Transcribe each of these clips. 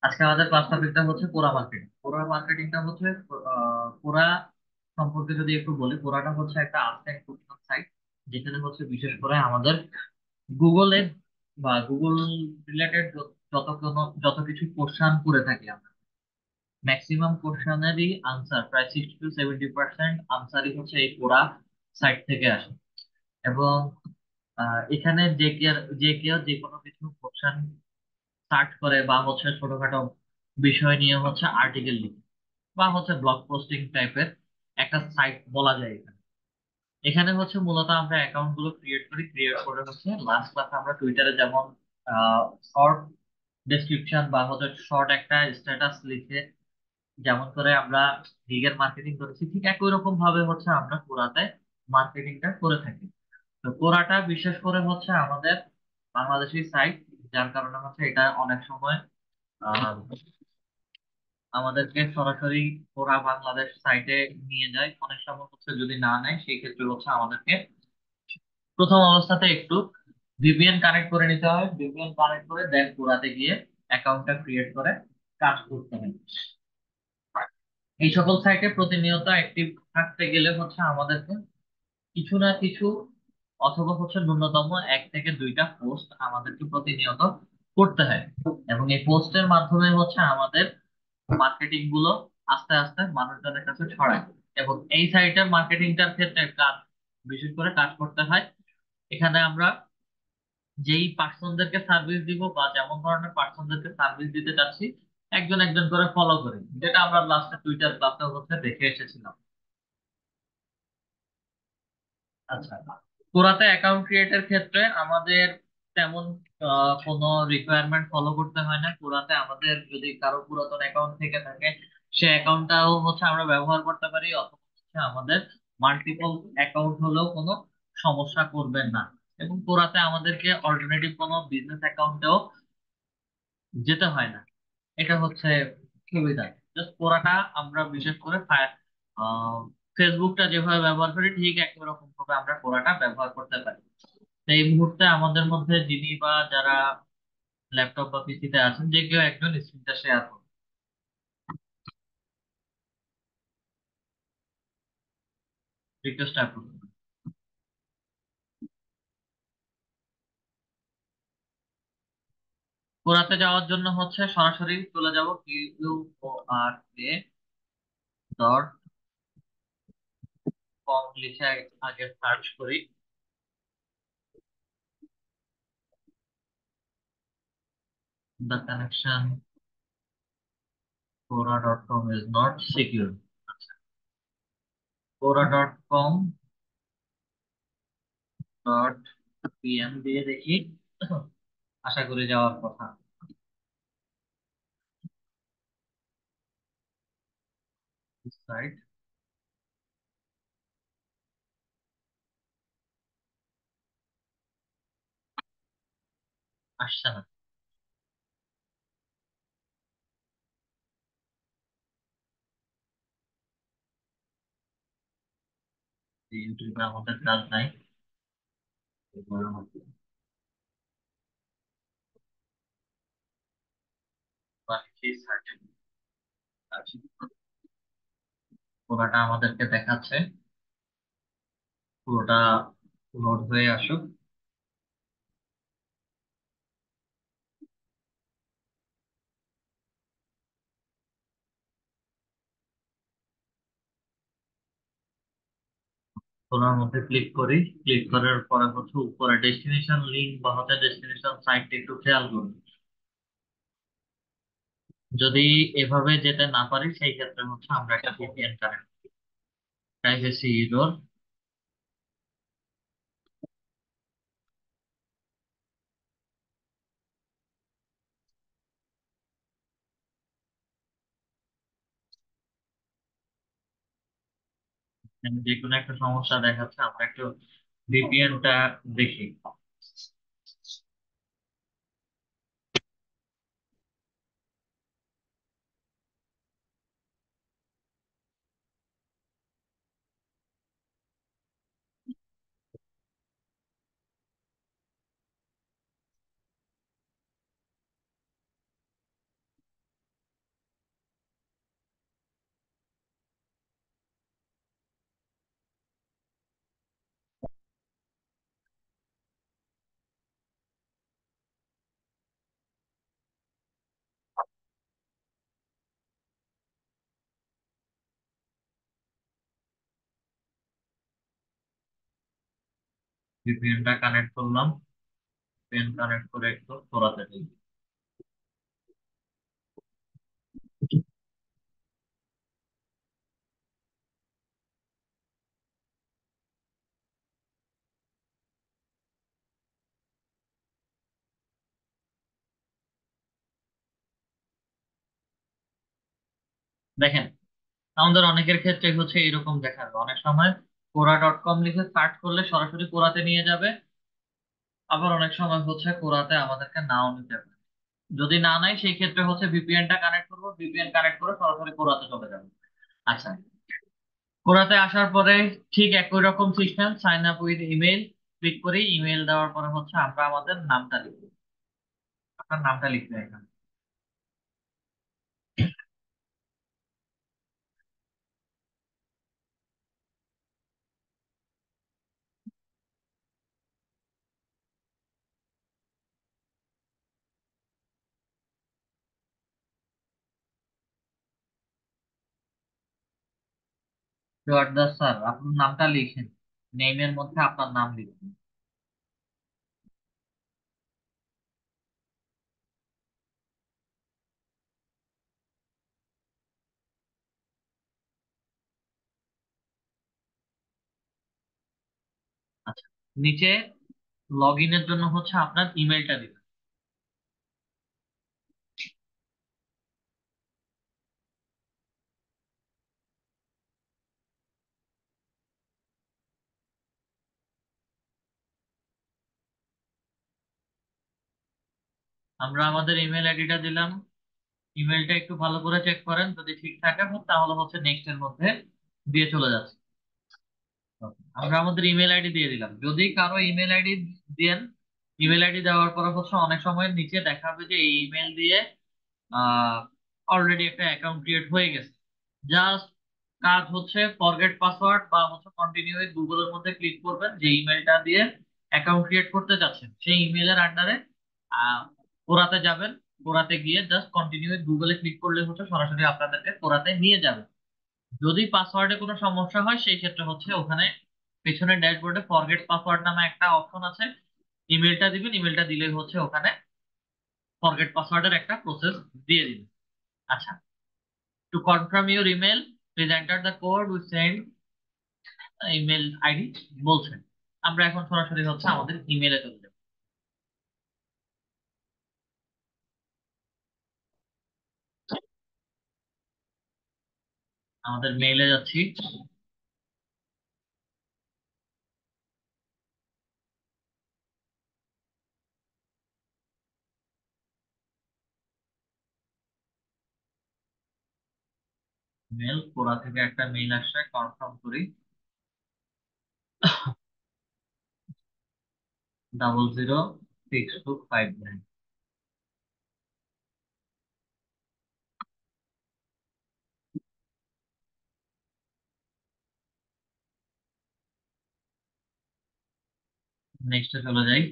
আজকে আমাদের ক্লাস টপিকটা হচ্ছে কোরা মার্কেটিং। কোরা মার্কেটিংটা হচ্ছে কোরা সম্পর্কে যদি একটু বলি, কোরাটা হচ্ছে একটা আর্ট সাইট, যেখানে হচ্ছে বিশেষ করে আমাদের গুগলে বা গুগল রিলেটেড যত কিছু কোশ্চান করে থাকি আমরা, ম্যাক্সিমাম কোশ্চানেরই আনসার প্রায় 60 to 70% আনসারই হচ্ছে এই কোরা সাইট থেকে আসে। এবং এখানে যে কেউ যে কোনো কিছু কোশ্চান সার্চ করে বা হচ্ছে ছোটখাটো বিষয় নিয়ে হচ্ছে আর্টিকেল লিখে বা হচ্ছে ব্লগ পোস্টিং টাইপের একটা সাইট বলা যায় এখানে। এখানে হচ্ছে মূলত আমরা অ্যাকাউন্ট গুলো ক্রিয়েট করে হচ্ছে লাস্ট ক্লাসে আমরা টুইটারে যেমন শর্ট ডেসক্রিপশন বা হচ্ছে শর্ট একটা স্ট্যাটাস লিখে যেমন করে আমরা গিগের মার্কেটিং করেছি, ঠিক একই রকম ভাবে হচ্ছে আমরা কোরাতে মার্কেটিংটা করে থাকি। তো কোরাটা বিশেষ করে হচ্ছে আমাদের বাংলাদেশি সাইট, যার কারণে হচ্ছে এটা অনেক সময় আহ, আমাদেরকে সরাসরি ওরা বাংলাদেশ সাইটে নিয়ে যায়। অনেক সময় হচ্ছে যদি না নেয় সেই ক্ষেত্রে হচ্ছে আমাদেরকে প্রথম অবস্থাতে একটু ভিপিএন কানেক্ট করে নিতে হয়, ভিপিএন কানেক্ট করে দেন পুরাতে গিয়ে অ্যাকাউন্টটা ক্রিয়েট করে কাজ করতে হয়। এই সকল সাইটে প্রতিনিয়ত অ্যাক্টিভ থাকতে গেলে হচ্ছে আমাদেরকে কিছু না কিছু অথবা হচ্ছে ন্যূনতম 1 থেকে 2টা পোস্ট আমাদেরকে প্রতিনিয়ত করতে হয়। এবং এই পোস্টের মাধ্যমে হচ্ছে আমাদের মার্কেটিং গুলো আস্তে আস্তে মানুষজনের কাছে ছড়ায়। এবং এই সাইটের মার্কেটিংটার ক্ষেত্রে বিশেষ করে কাজ করতে হয়। এখানে আমরা যেই পার্সনদেরকে সার্ভিস দিব বা যেমন ধরনের পার্সনদেরকে সার্ভিস দিতে চাচ্ছি, একজন একজন করে ফলো করি, যেটা আমরা লাস্টে টুইটার ক্লাসে হচ্ছে দেখে এসেছিলাম। আচ্ছা, কোরাতে অ্যাকাউন্ট ক্রিয়েটের ক্ষেত্রে আমাদের তেমন কোনো রিকোয়ারমেন্ট ফলো করতে হয় না। কোরাতে আমাদের যদি কারো পুরাতন অ্যাকাউন্ট থেকে থাকে, সে অ্যাকাউন্টটাও হচ্ছে আমরা ব্যবহার করতে পারি, অথবা হচ্ছে আমাদের মাল্টিপল অ্যাকাউন্ট হলেও কোনো সমস্যা করবেন না। এবং কোরাতে আমাদেরকে অল্টারনেটিভ কোনো বিজনেস অ্যাকাউন্টেও যেতে হয় না। এটা হচ্ছে সুবিধা। জাস্ট কোরাটা আমরা বিশেষ করে ফেসবুকটা যেভাবে ব্যবহার করি ঠিক একই রকম ভাবে আমরা কোরাটা ব্যবহার করতে পারি। তো এই মুহূর্তে আমাদের মধ্যে যিনি বা যারা ল্যাপটপ বা পিসিতে আছেন, যে কেউ একজন স্ক্রিনটা শেয়ার করুন। Request approve. কোরাতে যাওয়ার জন্য হচ্ছে সরাসরি চলে যাব QUORA.com লিখে আগে সার্চ করি। The connection Quora.com is not secure। আচ্ছা, Quora.com.pm দিয়ে দেখি, আশা করি যাওয়ার কথা। সাইট আসছে না। ইউটিউবে আমাদের কাজ নাই। এবার বাকি সার্চ আছে, পুরোটা আমাদেরকে দেখাচ্ছে। পুরোটা লোড হয়ে আসুক। পুরোর মধ্যে ক্লিক করি। ক্লিক করার পরে হচ্ছে উপরে ডেস্টিনেশন লিঙ্ক বা হচ্ছে ডেস্টিনেশন সাইটটা একটু খেয়াল করুন। যদি এভাবে যেতে না পারি সেই ক্ষেত্রে হচ্ছে আমরা একটা ভিপিএন কানেক্ট, প্রাইভেসি ইউর। যে কোনো একটা সমস্যা দেখাচ্ছে, আমরা একটু ভিপিএনটা দেখি। ভিপিএনটা কানেক্ট করলাম, ভিপিএন কানেক্ট করে একটু তোরাতে দিই। দেখেন, আমাদের অনেকের ক্ষেত্রে হচ্ছে এরকম দেখাবে, অনেক সময় কোরা.কম লিখে সার্চ করলে সরাসরি কোরাতে নিয়ে যাবে, আবার অনেক সময় হচ্ছে কোরাতে আমাদেরকে নাও নিতে হবে। যদি না নেয় সেই ক্ষেত্রে হচ্ছে ভিপিএনটা কানেক্ট করবো, ভিপিএন কানেক্ট করে সরাসরি কোরাতে চলে যাবে। আচ্ছা, কোরাতে আসার পরে ঠিক একই রকম system, sign up with email, click করি। ইমেল দেওয়ার পরে হচ্ছে আমরা আমাদের নামটা লিখবো। আপনার নামটা লিখবে এখানে। জোয়ারদার স্যার, আপনার নামটা লিখেন, নেমের মধ্যে আপনার নাম লিখবেন। আচ্ছা, নিচে লগ ইনের জন্য হচ্ছে আপনার ইমেলটা দিবেন। আমরা আমাদের ইমেল আইডিটা দিলাম। ইমেলটা একটু ভালো করে চেক করেন, যদি ঠিক থাকে তাহলে হচ্ছে নেক্সট এর মধ্যে দিয়ে চলে যাচ্ছে। আমরা আমাদের ইমেল আইডি দিয়ে দিলাম। যদি কারো ইমেল আইডি দেন, ইমেল আইডি দেওয়ার পর হচ্ছে অনেক সময় নিচে দেখাবে যে এই ইমেল দিয়ে অলরেডি একটা অ্যাকাউন্ট ক্রিয়েট হয়ে গেছে। জাস্ট কাজ হচ্ছে ফরগেট পাসওয়ার্ড বা হচ্ছে কন্টিনিউ গুগলের মধ্যে ক্লিক করবেন, যে ইমেলটা দিয়ে অ্যাকাউন্ট ক্রিয়েট করতে চাচ্ছেন সেই ইমেলের আন্ডারে কোরাতে যাবেন। কোরাতে গিয়ে জাস্ট কন্টিনিউ গুগলে ক্লিক করলে হচ্ছে সরাসরি আপনাদেরকে কোরাতে নিয়ে যাবে। যদি পাসওয়ার্ডে কোনো সমস্যা হয় সেই ক্ষেত্রে হচ্ছে ওখানে পেছনের ড্যাশবোর্ডে ফরগেট পাসওয়ার্ড নামে একটা অপশন আছে, ইমেলটা দিবেন। ইমেলটা দিলেই হচ্ছে ওখানে ফরগেট পাসওয়ার্ডের একটা প্রসেস দিয়ে দিবেন। আচ্ছা, to confirm your email please enter the code we send email ID বলছেন। আমরা এখন সরাসরি হচ্ছে আমাদের ইমেলে চলে যাব। আমাদের মেইলে যাচ্ছি। মেল কোরা থেকে একটা মেইল আসছে, কনফার্ম করি। 006259। নেক্সটে চলে যাই।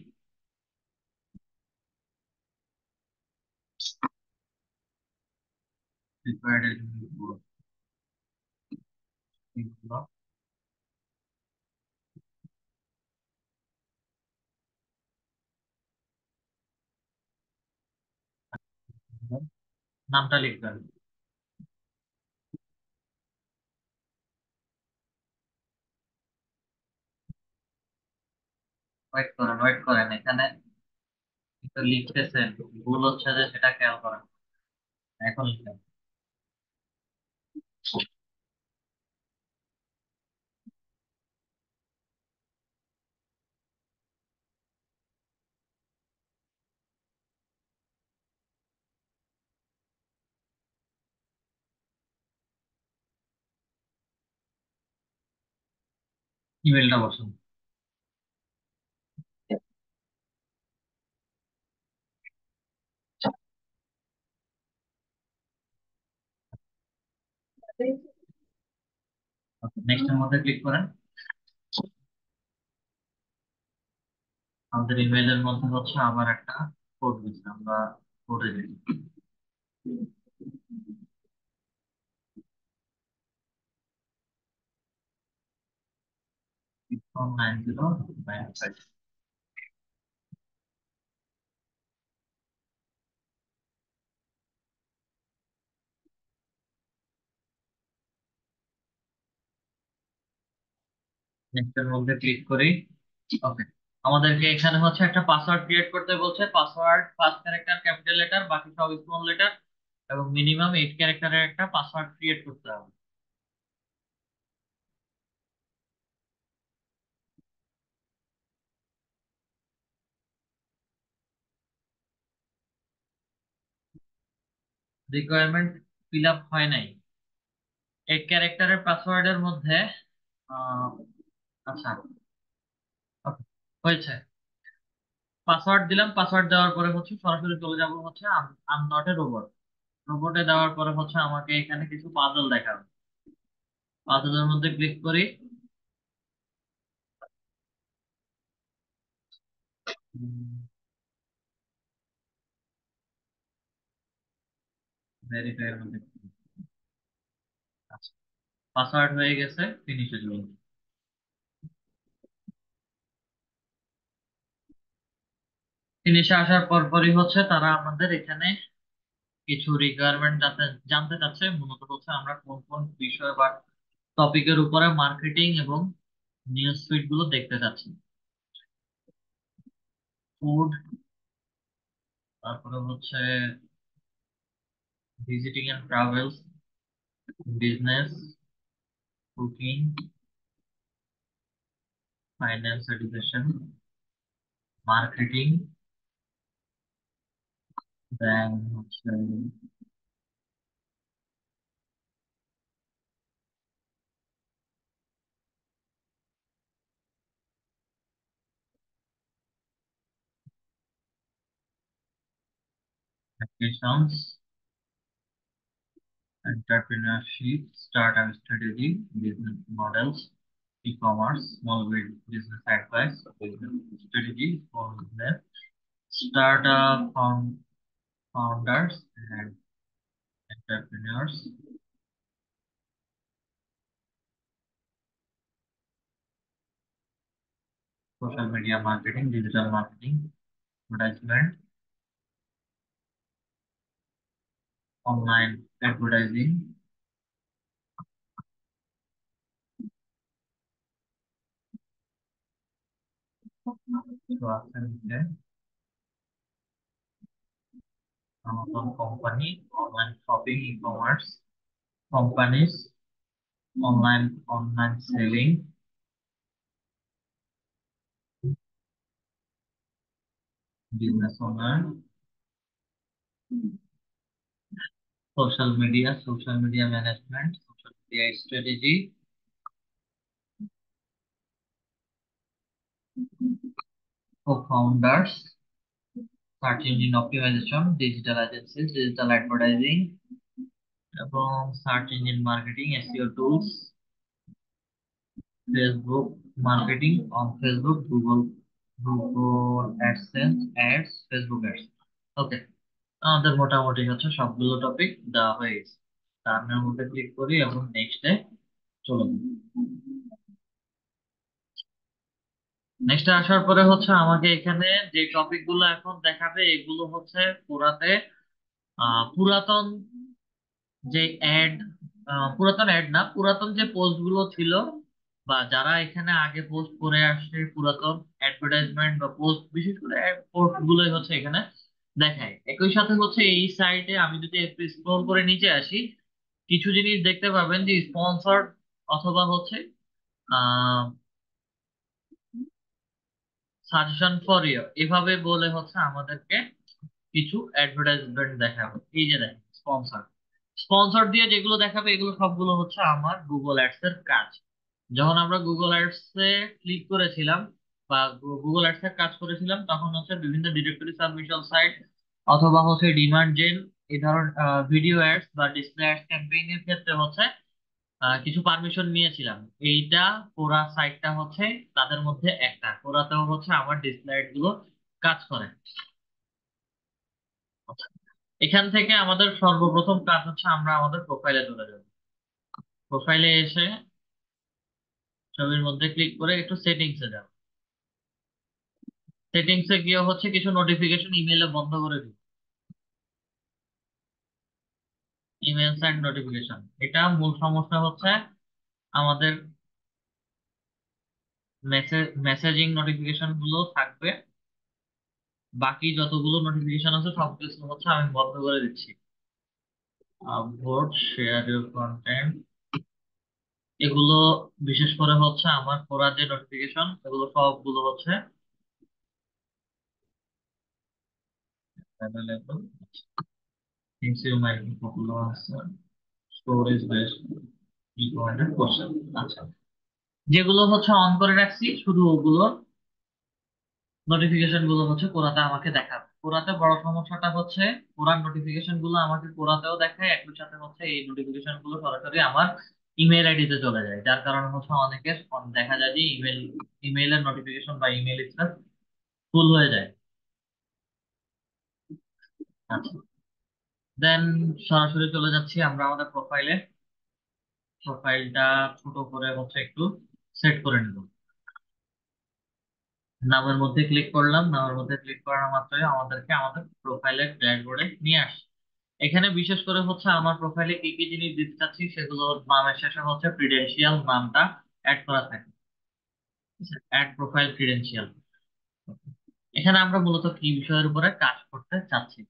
নামটা লিখবেন। ওয়েট করেন, ওয়েট করেন, এখানে তো লিখতেছেন, ভুল হচ্ছে যে সেটা খেয়াল করেন। এখন লিখেন। ইমেলটা বসান। নেক্সট এর মধ্যে ক্লিক করেন। আমাদের ইমেইলের মধ্যে হচ্ছে আবার একটা কোড দিচ্ছে, আমরা কোডে দিই। 9095। নেক্সট এর মধ্যে ক্লিক করি। ওকে, আমাদেরকে এখানে হচ্ছে একটা পাসওয়ার্ড ক্রিয়েট করতে বলছে। Password first character capital letter, বাকি সব স্মল লেটার, এবং মিনিমাম 8 ক্যারেক্টারের একটা পাসওয়ার্ড ক্রিয়েট করতে হবে। রিকোয়ারমেন্ট ফিল আপ হয় নাই। 8 ক্যারেক্টারের পাসওয়ার্ডের মধ্যে আহ, আচ্ছা, okay, হয়েছে। পাসওয়ার্ড দিলাম, পাসওয়ার্ড দেওয়ার পরে হচ্ছে সরাসরি চলে যাব হচ্ছে আম নট এ রোবট। রোবটে দেওয়ার পরে হচ্ছে আমাকে এখানে কিছু পাজল দেখাবে। পাজলের মধ্যে ক্লিক করি। ভেরিফাই এর মধ্যে পাসওয়ার্ড হয়ে গেছে, ফিনিশে চলুন। ফিনিশে আসার পরপরই হচ্ছে তারা আমাদের এখানে কিছু রিকোয়ারমেন্ট জানতে চাচ্ছে। মূলত হচ্ছে আমরা কোন কোন বিষয় বা টপিকের উপরে মার্কেটিং এবং নিউজ ফিড গুলো দেখতে চাচ্ছি। ফুড, তারপরে হচ্ছে visiting and travels, business, cooking, finance, education, marketing, then হচ্ছে applications, entrepreneurship, startup strategy, business models, e-commerce, business advice, business strategy for business, startup founders and entrepreneurs, social media marketing, digital marketing, advertisement, online advertising, so Amazon company, online shopping, e-commerce, companies, online selling, business owner, social media management, social media strategy, co-founders, search engine optimization, digital agencies, digital advertising, এবং search engine marketing, SEO tools, Facebook marketing on Facebook, Google AdSense ads, Facebook ads. Okay, আমাদের মোটামুটি হচ্ছে সবগুলো topic দেওয়া হয়ে গেছে। তার মধ্যে ক্লিক করি এবং নেক্সটে চলে যাই। নেক্সটে আসার পরে হচ্ছে আমাকে এখানে যে টপিক গুলো এখন দেখাবে এগুলো হচ্ছে পুরাতন যে অ্যাড, পুরাতন অ্যাড না, পুরাতন যে পোস্ট গুলো ছিল বা যারা এখানে আগে পোস্ট করে আসছে, পুরাতন অ্যাডভার্টাইজমেন্ট বা পোস্ট, বিশেষ করে পোস্ট গুলোই হচ্ছে এখানে দেখায়। একই সাথে হচ্ছে এই সাইটে আমি যদি একটু স্ক্রল করে নিচে আসি, কিছু জিনিস দেখতে পাবেন যে স্পন্সর্ড অথবা হচ্ছে সাজেশন ফর ইউ, এভাবে বলে হচ্ছে আমাদেরকে কিছু অ্যাডভার্টাইজমেন্ট দেখাবে। এই যে দেখেন স্পন্সর, স্পন্সর দিয়ে যেগুলো দেখাবে এগুলো সবগুলো হচ্ছে আমার গুগল অ্যাডস এর কাজ। যখন আমরা গুগল অ্যাডস এ ক্লিক করেছিলাম বা গুগল অ্যাডস এর কাজ করেছিলাম, তখন হচ্ছে বিভিন্ন ডিরেক্টরি সাবমিশন সাইট অথবা হচ্ছে ডিমান্ড জেন, এই ধরনের ভিডিও অ্যাডস বা ডিসপ্লে অ্যাডস ক্যাম্পেইন এর ক্ষেত্রে হচ্ছে কিছু পারমিশন নিয়েছিলাম। এইটা কোরা সাইটটা হচ্ছে তাদের মধ্যে একটা। কোরাতেও হচ্ছে আমার ডিসপ্লে অ্যাড গুলো কাজ করে। আচ্ছা, এখান থেকে আমাদের সর্বপ্রথম কাজ হচ্ছে আমরা আমাদের প্রোফাইলে চলে যাব। প্রোফাইলে এসে ছবির মধ্যে ক্লিক করে একটু সেটিংসে যাও। সেটিংসে গিয়ে হচ্ছে কিছু নোটিফিকেশন ইমেইলে বন্ধ করে দিও। ইমেলস এন্ড নোটিফিকেশন, এটা মূল সমস্যা হচ্ছে আমাদের মেসেজিং নোটিফিকেশন গুলো থাকবে, বাকি যতগুলো নোটিফিকেশন আছে সবকিছু হচ্ছে আমি বন্ধ করে দিচ্ছি। আপলোড, শেয়ার ইউর কন্টেন্ট, এগুলো বিশেষ করে হচ্ছে আমার করা যে নোটিফিকেশন এগুলো সবগুলো হচ্ছে available. Things you might be popular as storage based recommended question। আচ্ছা, যেগুলো হচ্ছে অন করে রাখছি শুধু ওগুলো নোটিফিকেশন গুলো হচ্ছে কোরাতে আমাকে দেখাবে। কোরাতে বড় সমস্যাটা হচ্ছে কোরার নোটিফিকেশন গুলো আমাকে কোরাতেও দেখায়, একই সাথে হচ্ছে এই নোটিফিকেশন গুলো সরাসরি আমার ইমেল আইডিতে চলে যায়, যার কারণে হচ্ছে অনেকের দেখা যায় যে ইমেইলের নোটিফিকেশন বা ইমেল স্ট্যাটাস ফুল হয়ে যায়। আচ্ছা, দেন সরাসরি চলে যাচ্ছি আমরা আমাদের প্রোফাইলে। প্রোফাইলটা ছোট করে হচ্ছে একটু সেট করে নিব। নামের মধ্যে ক্লিক করলাম, নামের মধ্যে ক্লিক করার মাত্রই আমাদেরকে আমাদের প্রোফাইলের ড্যাশবোর্ডে নিয়ে আসে। এখানে বিশেষ করে হচ্ছে আমার প্রোফাইলে কি কি জিনিস দিতে চাচ্ছি সেগুলো নামের শেষে হচ্ছে ক্রিডেন্সিয়াল নামটা অ্যাড করা থাকে। অ্যাড প্রোফাইল ক্রিডেন্সিয়াল, এখানে আমরা মূলত কি বিষয়ের উপরে কাজ করতে চাচ্ছি।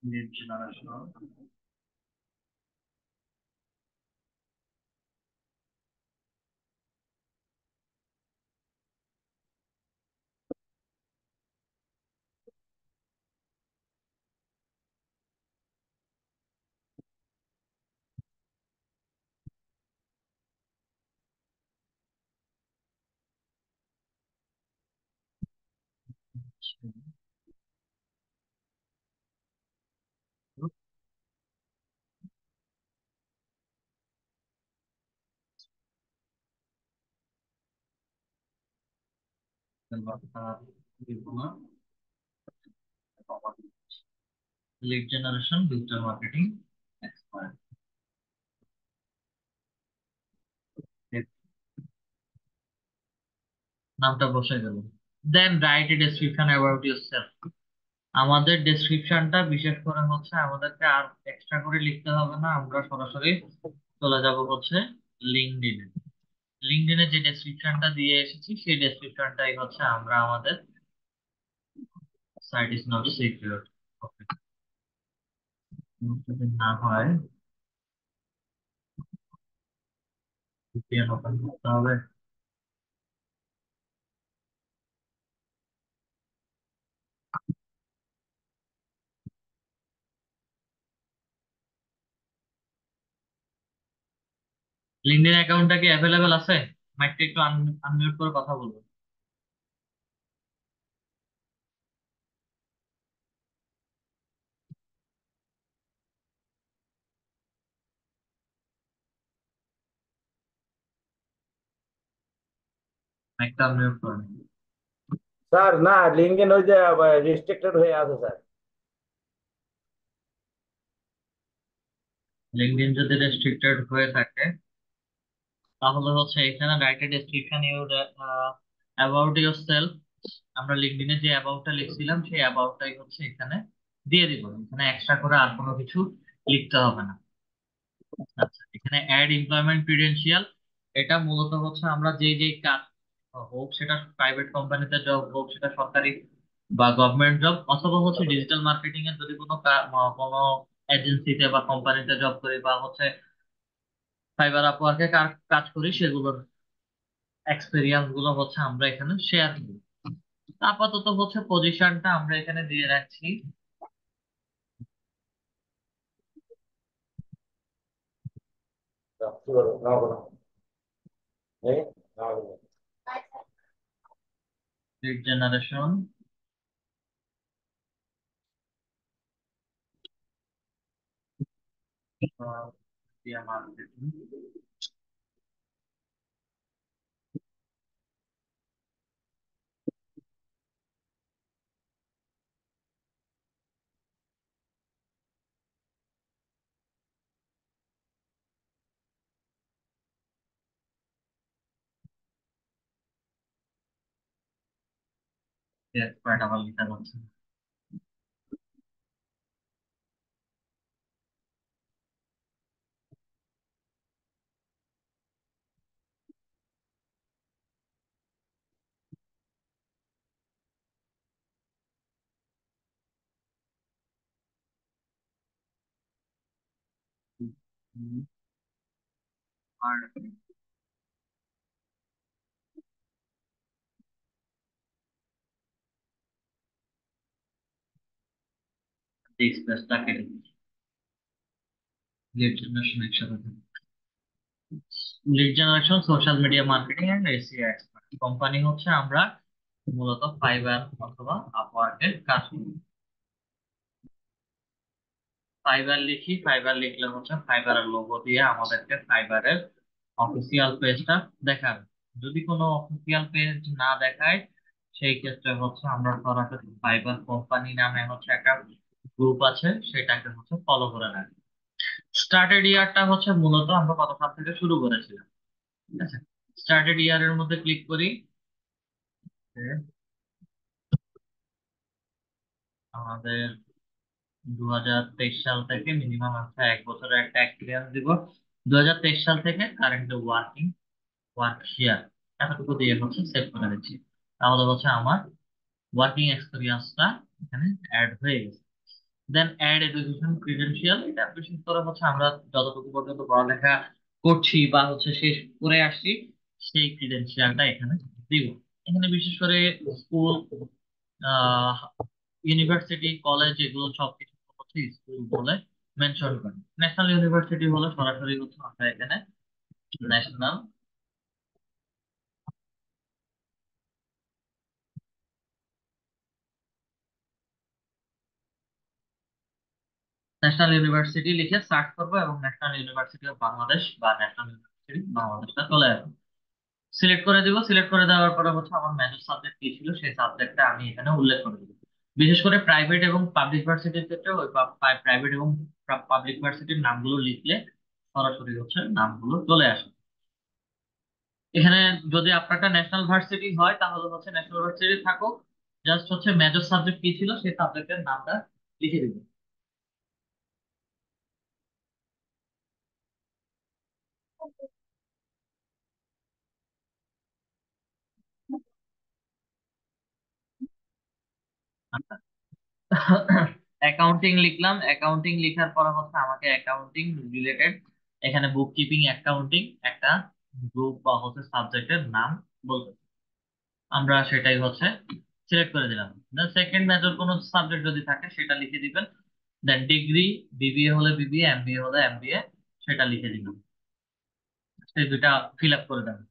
Lead generation, lead generation, digital marketing expert, নামটা বসে গেল। Then write a description about yourself. আমাদের ডেসক্রিপশনটা বিশেষ করে হচ্ছে আমাদেরকে আর এক্সট্রা করে লিখতে হবে না, আমরা সরাসরি চলে যাব হচ্ছে লিঙ্কডইনে। লিঙ্কডইনে যে ডেসক্রিপশনটা দিয়ে এসেছি সেই ডেসক্রিপশনটাই হচ্ছে আমরা আমাদের সাইট ইজ নট সিকিউর, ওকে, যদি না হয় ভিপিএন ওপেন করতে হবে। লিঙ্কডইন অ্যাকাউন্টটা কি অ্যাভেলেবেল আছে? মাইকটা একটু আনমিউট করে কথা বলবো। মাইকটা আনমিউট করে নিন। স্যার না, লিঙ্কডইন ওই যে রেস্ট্রিক্টেড হয়ে আছে স্যার। লিঙ্কডইন যদি রেস্ট্রিক্টেড হয়ে থাকে তাহলে হচ্ছে এখানে right description your about your self, আমরা লিঙ্কডইনে যে অ্যাবাউটটা লিখছিলাম সেই অ্যাবাউটটাই হচ্ছে এখানে দিয়ে দিব, এখানে এক্সট্রা করে আর কোনো কিছু লিখতে হবে না। আচ্ছা, এখানে অ্যাড এমপ্লয়মেন্ট ক্রিডেন্সিয়াল, এটা মূলত হচ্ছে আমরা যে যে কাজ, হোক সেটা প্রাইভেট কোম্পানিতে জব, হোক সেটা সরকারি বা গভর্নমেন্ট জব, অথবা হচ্ছে ডিজিটাল মার্কেটিং এর যদি কোনো এজেন্সিতে বা কোম্পানিতে জব করি বা হচ্ছে ফাইবার আপওয়ার্কে কাজ করি সেগুলোর এক্সপিরিয়েন্স গুলো হচ্ছে আমরা এখানে শেয়ার করি। আপাতত হচ্ছে পজিশনটা আমরা এখানে দিয়ে রাখছি কি বলো না বলো নেই, না বলো। লিড জেনারেশন, মার্কেটিং, এক্সপার্ট আবার লিখা যাচ্ছে আর স্পেসটা কেটে দিচ্ছি। লিড জেনারেশন একসাথে lead generation, social media marketing and SEO expert. Company হচ্ছে আমরা মূলত ফাইবার অথবা আপওয়ার্কের কাজ করি। ফাইবার লিখি, ফাইবার লিখলে হচ্ছে ফাইবারের লোগো দিয়ে আমাদেরকে ফাইবারের অফিসিয়াল পেজটা দেখাবে। যদি কোনো অফিসিয়াল পেজ না দেখায় সেই ক্ষেত্রে হচ্ছে আমরা সরাসরি ফাইবার কোম্পানি নামে হচ্ছে একটা গ্রুপ আছে, সেটাকে হচ্ছে ফলো করে রাখি। স্টার্টেড ইয়ারটা হচ্ছে মূলত আমরা কত সাল থেকে শুরু করেছিলাম, ঠিক আছে। স্টার্টেড ইয়ারের মধ্যে ক্লিক করি। আমাদের 2023 সাল থেকে মিনিমাম একটা 1 বছরের একটা এক্সপিরিয়েন্স দিব। 2023 সাল থেকে কারেন্ট ওয়ার্কিং ওয়ার্ক হিয়ার এতটুকু দিয়ে হচ্ছে সেভ করে দিচ্ছি। তাহলে হচ্ছে আমার ওয়ার্কিং এক্সপিরিয়েন্সটা এখানে অ্যাড হয়ে গেছে। দেন অ্যাড এডুকেশন ক্রিডেন্সিয়াল, এটা বিশেষ করে হচ্ছে আমরা যতটুকু পর্যন্ত পড়ালেখা করছি বা হচ্ছে শেষ করে আসছি সেই ক্রিডেন্সিয়ালটা এখানে দিব। এখানে বিশেষ করে স্কুল, ইউনিভার্সিটি, কলেজ এগুলো সবকিছু হচ্ছে স্কুল বলে মেনশন করে। ন্যাশনাল ইউনিভার্সিটি হলে সরাসরি হচ্ছে আমরা এখানে ন্যাশনাল ন্যাশনাল ইউনিভার্সিটি লিখে সার্চ করবো এবং ন্যাশনাল ইউনিভার্সিটি অফ বাংলাদেশ বা ন্যাশনাল ইউনিভার্সিটি বাংলাদেশটা চলে আসবে। সিলেক্ট করে দিব। সিলেক্ট করে দেওয়ার পরে হচ্ছে আমার মেজর সাবজেক্ট কি ছিল সেই সাবজেক্টটা আমি এখানে উল্লেখ করে দিব। বিশেষ করে প্রাইভেট এবং পাবলিক ভার্সিটির ক্ষেত্রে ওই প্রাইভেট এবং পাবলিক ভার্সিটির নামগুলো লিখলে সরাসরি হচ্ছে নামগুলো চলে আসে। এখানে যদি আপনারটা ন্যাশনাল ভার্সিটি হয় তাহলে হচ্ছে ন্যাশনাল ভার্সিটি থাকুক, জাস্ট হচ্ছে মেজর সাবজেক্ট কি ছিল সেই সাবজেক্টের নামটা লিখে দিব। অ্যাকাউন্টিং লিখলাম। অ্যাকাউন্টিং লিখার পর হচ্ছে আমাকে অ্যাকাউন্টিং রিলেটেড এখানে বুক কিপিং অ্যাকাউন্টিং একটা গ্রুপ বা হচ্ছে সাবজেক্টের নাম বলতে, আমরা সেটাই হচ্ছে সিলেক্ট করে দিলাম। দেন সেকেন্ড মেজর কোনো সাবজেক্ট যদি থাকে সেটা লিখে দিবেন। দেন ডিগ্রি, বিবিএ হলে বিবিএ, এমবিএ হলে এমবিএ, সেটা লিখে দিলাম। সেই দুইটা ফিল আপ করে দেবেন।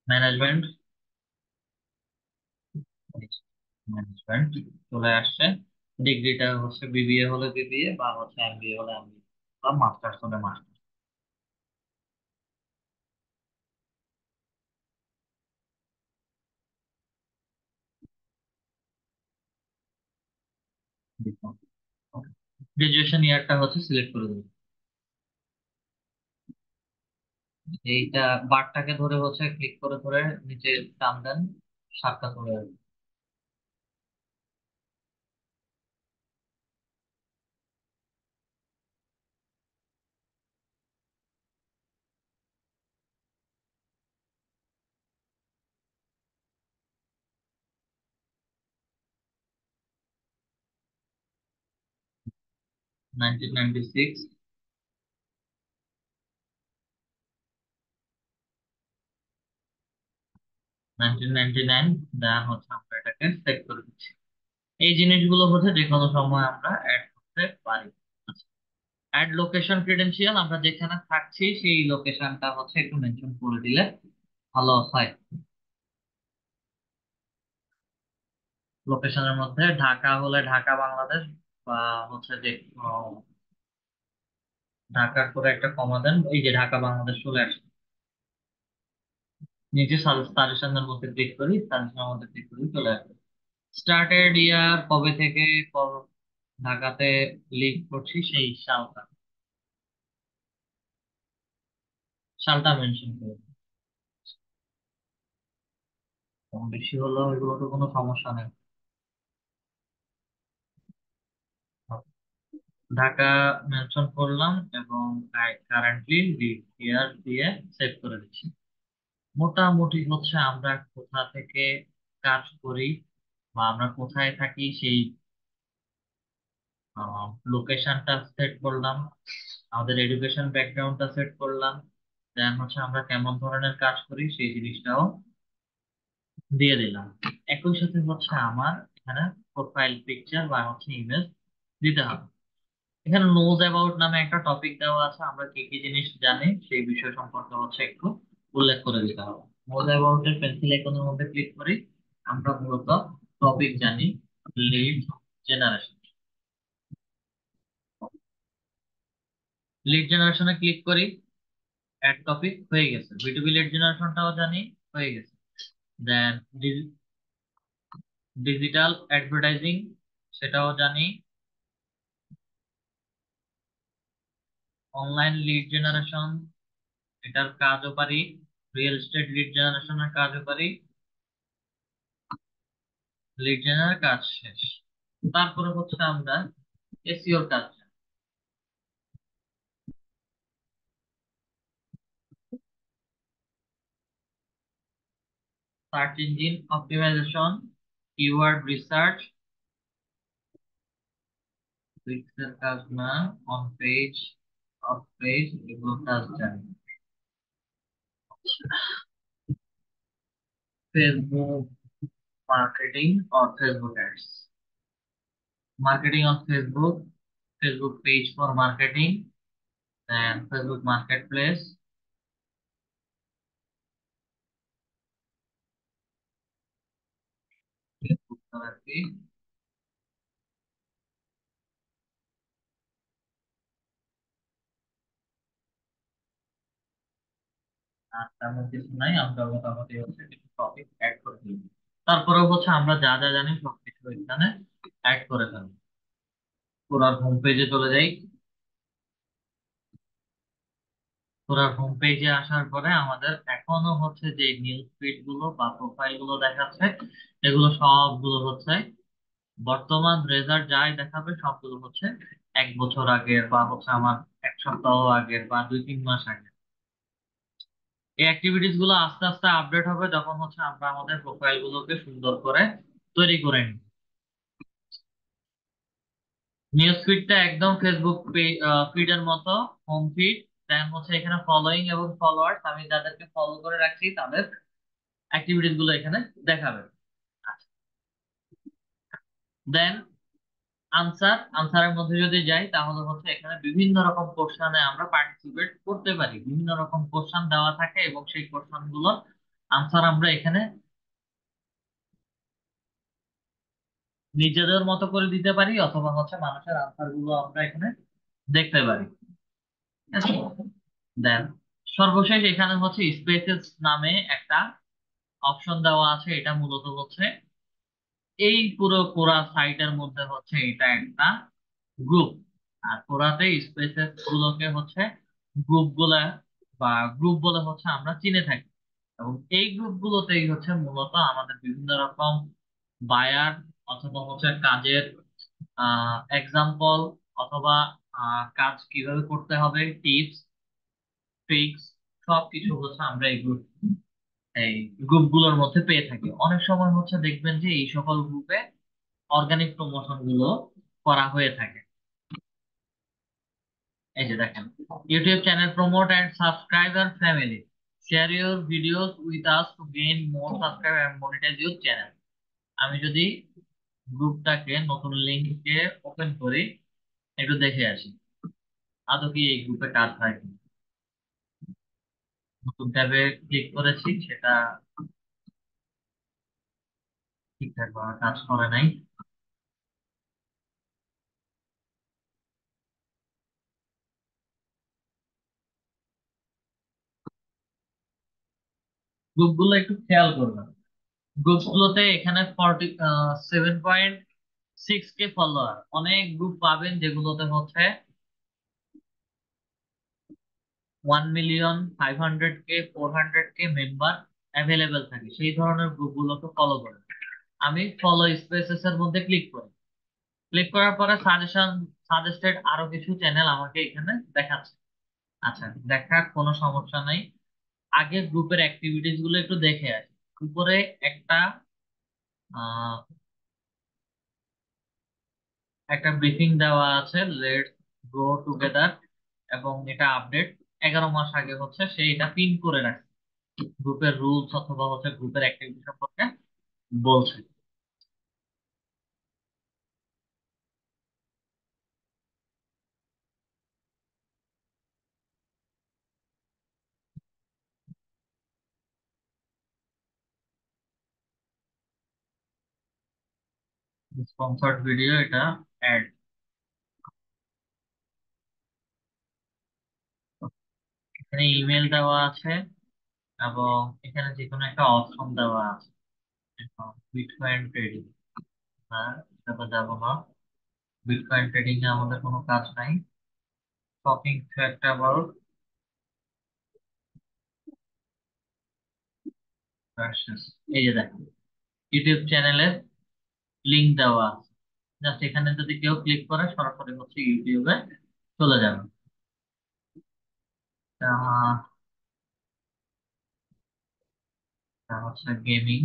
ম্যানেজমেন্ট, ম্যানেজমেন্ট চলে আসছে। ডিগ্রিটা হচ্ছে বিবিএ হলে বিবিএ বা হচ্ছে এমবিএ হলে এমবিএ বা মাস্টার্স হলে মাস্টার্স। গ্রাজুয়েশন ইয়ারটা হচ্ছে সিলেক্ট করে দেবো। এইটা বারটাকে ধরে হচ্ছে ক্লিক করে ধরে নিচে টান দেন, সাতটা চলে আসবে। 1996, 1999, দেন হচ্ছে আমরা এটাকে সেভ করে দিচ্ছি। এই জিনিসগুলো হচ্ছে যে কোনো সময় আমরা অ্যাড করতে পারি। অ্যাড লোকেশন ক্রিডেন্সিয়াল, আমরা যেখানে থাকছি সেই লোকেশনটা হচ্ছে একটু মেনশন করে দিলে ভালো হয়। লোকেশনের মধ্যে ঢাকা হলে ঢাকা বাংলাদেশ, বা হচ্ছে যে ঢাকার করে একটা কমা দেন, এই যে ঢাকা বাংলাদেশ চলে আসছে। নিচে সাজেশনের মধ্যে ক্লিক করি, সাজেশনের মধ্যে ক্লিক করি, চলে আসবে। স্টার্টেড ইয়ার কবে থেকে ঢাকাতে লিভ করছি সেই সালটা, সালটা মেনশন করে। কম বেশি হলো, এগুলো তো কোনো সমস্যা নেই। ঢাকা মেনশন করলাম এবং কারেন্টলি লিভ ইয়ার দিয়ে সেভ করে দিচ্ছি। মোটামুটি হচ্ছে আমরা কোথা থেকে কাজ করি বা আমরা কোথায় থাকি সেই লোকেশনটা সেট করলাম, আমাদের এডুকেশন ব্যাকগ্রাউন্ডটা সেট করলাম, দেন হচ্ছে আমরা কেমন ধরনের কাজ করি সেই জিনিসটাও দিয়ে দিলাম। একই সাথে হচ্ছে আমার এখানে প্রোফাইল পিকচার বা হচ্ছে ইমেজ দিতে হবে। এখানে নোজ অ্যাবাউট নামে একটা টপিক দেওয়া আছে, আমরা কি কি জিনিস জানি সেই বিষয় সম্পর্কে হচ্ছে একটু উল্লেখ করে দিতে হবে। নোজ অ্যাবাউট এর পেন্সিল আইকনের মধ্যে ক্লিক করি। আমরা মূলত টপিক জানি লিড জেনারেশন। লিড জেনারেশনে ক্লিক করি, অ্যাড টপিক হয়ে গেছে। বিটুবি লিড জেনারেশনটাও জানি, হয়ে গেছে। দেন ডিজিটাল অ্যাডভার্টাইজিং, সেটাও জানি। অনলাইন লিড জেনারেশন, এটার কাজও পারি। রিয়েল এস্টেট লিড জেনারেশনের কাজও পারি। লিড জেনারের কাজ শেষ। তারপরে হচ্ছে আমরা এসইওর কাজ। Search engine optimisation, keyword research, pixel কাজ না, অন পেজ, অফ পেজ, এগুলো কাজ জানি। Facebook marketing or Facebook ads. Marketing on Facebook, Facebook page for marketing, and Facebook marketplace, Facebook therapy। আর তেমন কিছু নাই, আমরা মোটামুটি হচ্ছে কিছু টপিক অ্যাড করে দিই। তারপরেও হচ্ছে আমরা যা যা জানি সবকিছু এখানে অ্যাড করে ফেলবো। পুরো হোম পেজে চলে যাই। পুরো হোম পেজে আসার পরে আমাদের এখনো হচ্ছে যে নিউজ ফিড গুলো বা প্রোফাইল গুলো দেখাচ্ছে, এগুলো সবগুলো হচ্ছে বর্তমান রেজাল্ট যাই দেখাবে সবগুলো হচ্ছে 1 বছর আগের, বা হচ্ছে আমার 1 সপ্তাহ আগের, বা 2-3 মাস আগের। এই অ্যাক্টিভিটিস গুলো আস্তে আস্তে আপডেট হবে যখন হচ্ছে আমরা আমাদের প্রোফাইল গুলোকে সুন্দর করে তৈরি করে নিই। নিউজ ফিডটা একদম ফেসবুক ফিডের মতো, হোম ফিড। দেন হচ্ছে এখানে ফলোইং এবং ফলোয়ার্স, আমি যাদেরকে ফলো করে রাখছি তাদের অ্যাক্টিভিটিস গুলো এখানে দেখাবে। দেন আনসারের মধ্যে যদি যাই তাহলে হচ্ছে এখানে বিভিন্ন রকম কোশ্চেনে আমরা পার্টিসিপেট করতে পারি। বিভিন্ন রকম কোশ্চেন দেওয়া থাকে এবং সেই কোশ্চেন গুলোর আনসার আমরা এখানে নিজেদের মতো করে দিতে পারি, অথবা হচ্ছে মানুষের আনসার গুলো আমরা এখানে দেখতে পারি। ঠিক আছে? দেন সর্বশেষ এখানে হচ্ছে স্পেসেস নামে একটা অপশন দেওয়া আছে। এটা মূলত হচ্ছে এই পুরো কোরা সাইটের মধ্যে হচ্ছে এটা একটা গ্রুপ। আর কোরাতে স্পেসেস গুলোকে হচ্ছে গ্রুপ গুলা বা গ্রুপ বলে হচ্ছে আমরা চিনে থাকি। এবং এই গ্রুপ গুলোতেই হচ্ছে মূলত আমাদের বিভিন্ন রকম বায়ার, অথবা হচ্ছে কাজের এক্সাম্পল, অথবা কাজ কিভাবে করতে হবে, টিপস ট্রিক্স, সবকিছু হচ্ছে আমরা এই গ্রুপ গুলোর মধ্যে পেয়ে থাকি। অনেক সময় হচ্ছে দেখবেন যে এই সকল গ্রুপে অর্গানিক প্রমোশন গুলো করা হয়ে থাকে। এই যে দেখেন, YouTube channel promote and subscriber family, share your videos with us to gain more subscribe and monetise your channel. আমি যদি গ্রুপটাকে নতুন লিঙ্কে ওপেন করি, একটু দেখে আসি আদৌ কি এই গ্রুপে কাজ হয় কি। নতুন ট্যাবে ক্লিক করেছি, সেটা ঠিকঠাক ভাবে কাজ করে নাই। গ্রুপ গুলো একটু খেয়াল করবেন। গ্রুপ গুলোতে এখানে 7.6 কে ফলোয়ার, অনেক গ্রুপ পাবেন যেগুলোতে হচ্ছে 1,500,000 400K মেম্বার অ্যাভেলেবেল থাকে, সেই ধরনের গ্রুপ গুলোকে ফলো করেন। আমি ফলো স্পেসেস এর মধ্যে ক্লিক করি। ক্লিক করার পরে সাজেস্টেড আরো কিছু চ্যানেল আমাকে এখানে দেখাচ্ছে। আচ্ছা, দেখার কোনো সমস্যা নাই। আগে গ্রুপের অ্যাক্টিভিটিস গুলো একটু দেখে আসি। উপরে একটা আহ, একটা ব্রিফিং দেওয়া আছে, লেটস গ্রো টুগেদার, এবং এটা আপডেট 11 মাস আগে হচ্ছে সে এটা পিন করে রাখছে। গ্রুপের রুলস অথবা হচ্ছে গ্রুপের অ্যাক্টিভিটি সম্পর্কে বলছে। স্পন্সর্ড ভিডিও, এটা অ্যাড। এখানে ইমেল দেওয়া আছে এবং এখানে যে কোনো একটা অপশন দেওয়া আছে, বিটকয়েন ট্রেডিং। হ্যাঁ, এটাতে যাবো না। বিটকয়েন ট্রেডিং এ আমাদের কোনো কাজ নাই। টকিং ফ্যাক্ট অ্যাবাউট ভার্সেস, এই যে দেখেন ইউটিউব চ্যানেলের লিংক দেওয়া আছে। জাস্ট এখানে যদি কেউ ক্লিক করে সরাসরি হচ্ছে ইউটিউবে চলে যাবে। আহ, এটা হচ্ছে গেমিং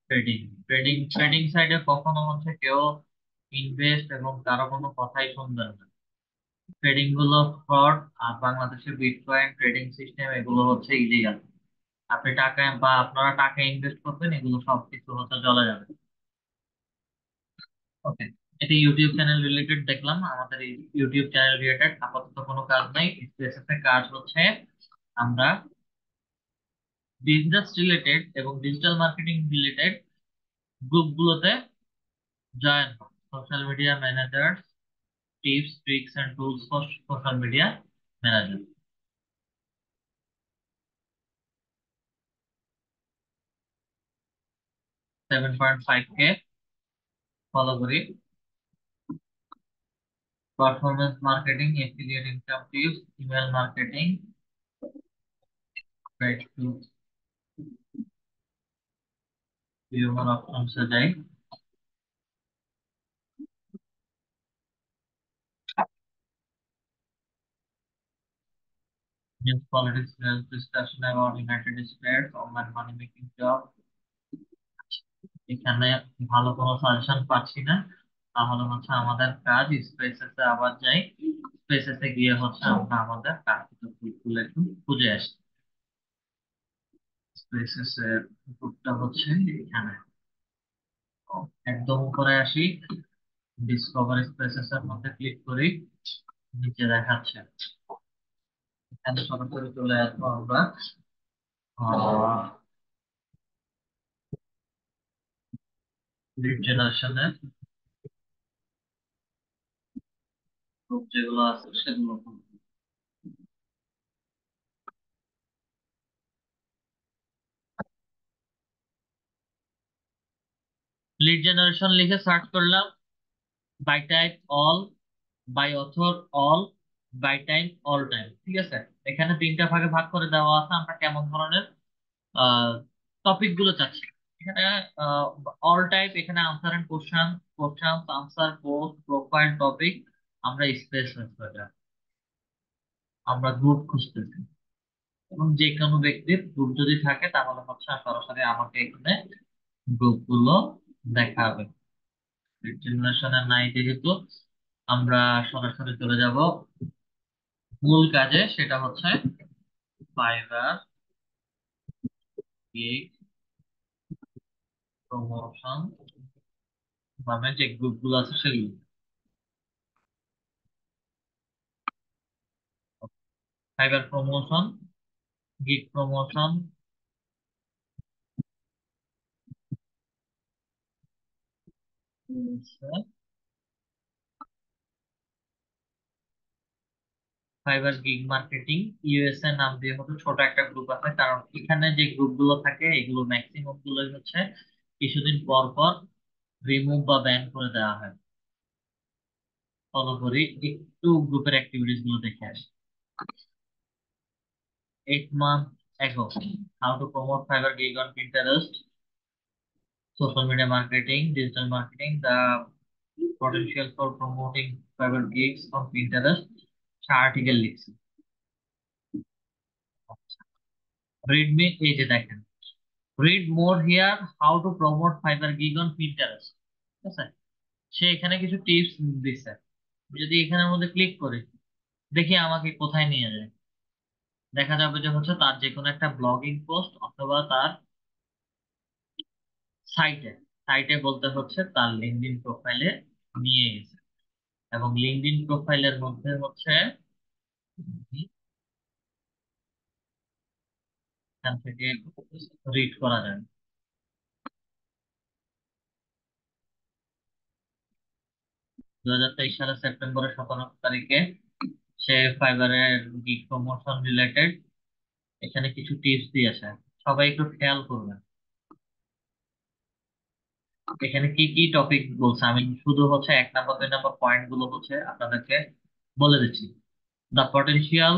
ট্রেডিং। ট্রেডিং সাইডে কখনো হচ্ছে কেউ ইনভেস্ট এবং কারো কোনো কথাই শুনবেন না। ট্রেডিং গুলো ফ্রড। আর বাংলাদেশের বিটকয়েন ট্রেডিং সিস্টেম এগুলো হচ্ছে ইলিগাল। আপনি টাকা বা আপনারা টাকা ইনভেস্ট করবেন, এগুলো সবকিছু হচ্ছে চলে যাবে। ওকে, এটা ইউটিউব চ্যানেল রিলেটেড দেখলাম। আমাদের এই ইউটিউব চ্যানেল রিলেটেড আপাতত কোনো কাজ নাই। স্পেসিফিক কাজ হচ্ছে আমরা বিজনেস রিলেটেড এবং ডিজিটাল মার্কেটিং রিলেটেড গ্রুপগুলোতে জয়েন হন। Social media manager, tips tricks and tools for social media manager. 7.5K follow করি। Performance marketing, affiliate income tips, email marketing, right to human অপশনসে যাই। News politics, discussion about United States, online money making job. এখানে ভালো কোনো suggestion পাচ্ছি না। তাহলে হচ্ছে আমাদের কাজ স্পেসেস এ আবার যাই। স্পেসেস এ গিয়ে হচ্ছে আমরা আমাদের কাঙ্ক্ষিত গ্রুপগুলো একটু খুঁজে আসি। স্পেসেস এর গ্রুপটা হচ্ছে এখানে। তো একদম উপরে আসি, ডিসকভার স্পেসেস এর মধ্যে ক্লিক করি। নিচে দেখাচ্ছে, এখানে সরাসরি চলে আসবো আমরা লিড জেনারেশনের গ্রুপ যেগুলো আছে সেগুলো। লিড জেনারেশন লিখে সার্চ করলাম, by type all, by author all, by time all time. ঠিক আছে, এখানে তিনটা ভাগে ভাগ করে দেওয়া আছে আমরা কেমন ধরনের টপিক গুলো চাচ্ছি। এখানে অল টাইপ, এখানে answer and question, question answer, post, profile, topic. আমরা স্পেস আমরা গ্রুপ খুঁজতেছি, এবং যে কোনো ব্যক্তির গ্রুপ যদি থাকে তাহলে হচ্ছে সরাসরি আমাকে এখানে গ্রুপ গুলো দেখাবে। জেনারেশনে নাই যেহেতু, আমরা সরাসরি চলে যাব মূল কাজে, সেটা হচ্ছে ফাইবার গিগ প্রমোশন নামে যে গ্রুপ গুলো আছে সেগুলো। Fibre promotion, gig promotion, fibre gig marketing USA নাম দিয়ে হচ্ছে ছোট একটা গ্রুপ আছে, কারণ এখানে যে গ্রুপ গুলো থাকে এগুলো ম্যাক্সিমাম গুলোই হচ্ছে কিছুদিন পর পর রিমুভ বা ব্যান করে দেওয়া হয়। ফলো করি, একটু গ্রুপের অ্যাক্টিভিটিস গুলো দেখে আসি। 8 months ago, how to promote fiber gig on Pinterest, social media marketing, digital marketing, the potential for promoting fiber gigs on Pinterest, article লিখছি। রিড মি, এই যে দেখেন, read more here, how to promote fibre gig on Pinterest। ঠিক আছে, সে এখানে কিছু tips দিচ্ছে। যদি এখানের মধ্যে ক্লিক করি, দেখি আমাকে কোথায় নিয়ে যায়। দেখা যাবে যে হচ্ছে তার যে কোনো একটা ব্লগিং পোস্ট অথবা তার সাইটে, সাইটে বলতে হচ্ছে তার লিঙ্কডইন প্রোফাইলে নিয়ে গেছে। এবং লিঙ্কডইন প্রোফাইলের মধ্যে হচ্ছে এখান থেকে রিড করা যায়। 2023 সালের সেপ্টেম্বরের 17 তারিখে সে ফাইবারের গিগ প্রমোশন রিলেটেড এখানে কিছু টিপস দিয়েছে, সবাই একটু খেয়াল করবেন। এখানে কি কি টপিক বলছে আমি শুধু হচ্ছে 1 নম্বর 2 নম্বর পয়েন্ট গুলো হচ্ছে আপনাদেরকে বলে দিচ্ছি। The potential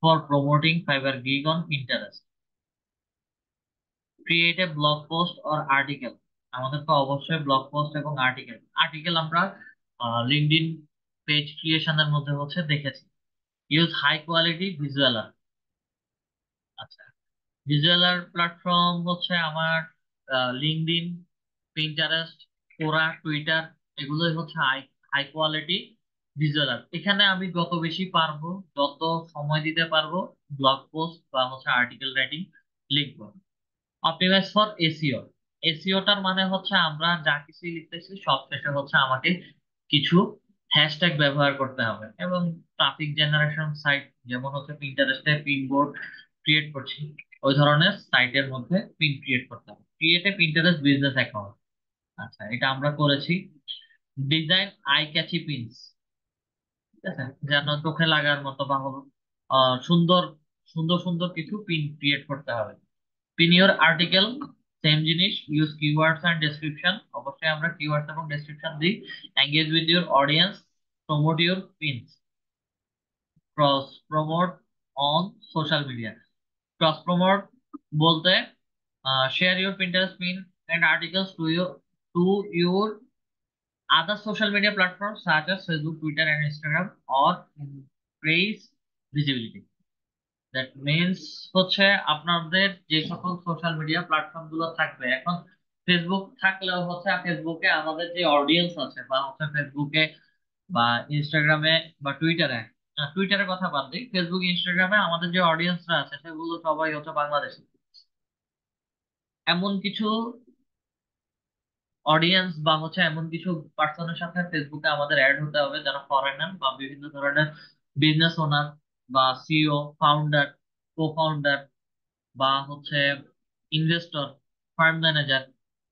for promoting Fiverr gig on Pinterest, create a blog post or article. আমাদের তো অবশ্যই ব্লগ পোস্ট এবং আর্টিকেল, আর্টিকেল আমরা লিঙ্কডইন পেজ ক্রিয়েশনের মধ্যে হচ্ছে দেখেছি। Use high quality visual art. আচ্ছা, ভিজুয়াল আর্ট প্ল্যাটফর্ম হচ্ছে আমার লিঙ্কডইন, পিন্টারেস্ট, কোরা, টুইটার, এগুলোই হচ্ছে high high quality visual art. এখানে আমি যত বেশি পারবো, যত সময় দিতে পারবো, ব্লগ পোস্ট বা হচ্ছে আর্টিকেল রাইটিং লিখবো। অপটিমাইজ ফর এসইও, এসইওটার মানে হচ্ছে আমরা যা কিছু লিখতেছি সব শেষে হচ্ছে আমাকে কিছু হ্যাশট্যাগ ব্যবহার করতে হবে। এবং ট্রাফিক জেনারেশন সাইট, যেমন হচ্ছে পিন্টারেস্টে পিন বোর্ড ক্রিয়েট করছি, ওই ধরনের সাইটের মধ্যে পিন ক্রিয়েট করতে হবে। Create a Pinterest business account, আচ্ছা এটা আমরা করেছি। ডিজাইন আই ক্যাচি পিনস, ঠিক আছে, যেন চোখে লাগার মতো বা হলো সুন্দর সুন্দর সুন্দর কিছু পিন ক্রিয়েট করতে হবে। পিন ইউর আর্টিকেল, সেম জিনিস, ইউজ কিওয়ার্ডস এন্ড ডেসক্রিপশন, অবশ্যই আমরা কিওয়ার্ডস এবং ডেসক্রিপশন দিই। Engage with your audience, promote your pins, cross promote on social media. Cross promote বলতে share your Pinterest pin and articles to your other social media platforms such as Facebook, Twitter, and Instagram, or increase visibility. That means হচ্ছে আপনাদের যে সকল social media platform গুলো থাকবে, এখন Facebook থাকলেও হচ্ছে ফেসবুকে আমাদের যে অডিয়েন্স আছে বা হচ্ছে ফেসবুকে বা ইনস্টাগ্রামে বা টুইটারে, টুইটারের কথা বাদ দিই, ফেসবুক ইনস্টাগ্রামে আমাদের যে অডিয়েন্সরা আছে সেগুলো সবাই হচ্ছে বাংলাদেশি। এমন কিছু অডিয়েন্স বা হচ্ছে এমন কিছু পার্সনের সাথে ফেসবুকে আমাদের অ্যাড হতে হবে যারা ফরেনার বা বিভিন্ন ধরনের বিজনেস ওনার বা সিইও, ফাউন্ডার, কো ফাউন্ডার বা হচ্ছে ইনভেস্টর, ফার্ম ম্যানেজার,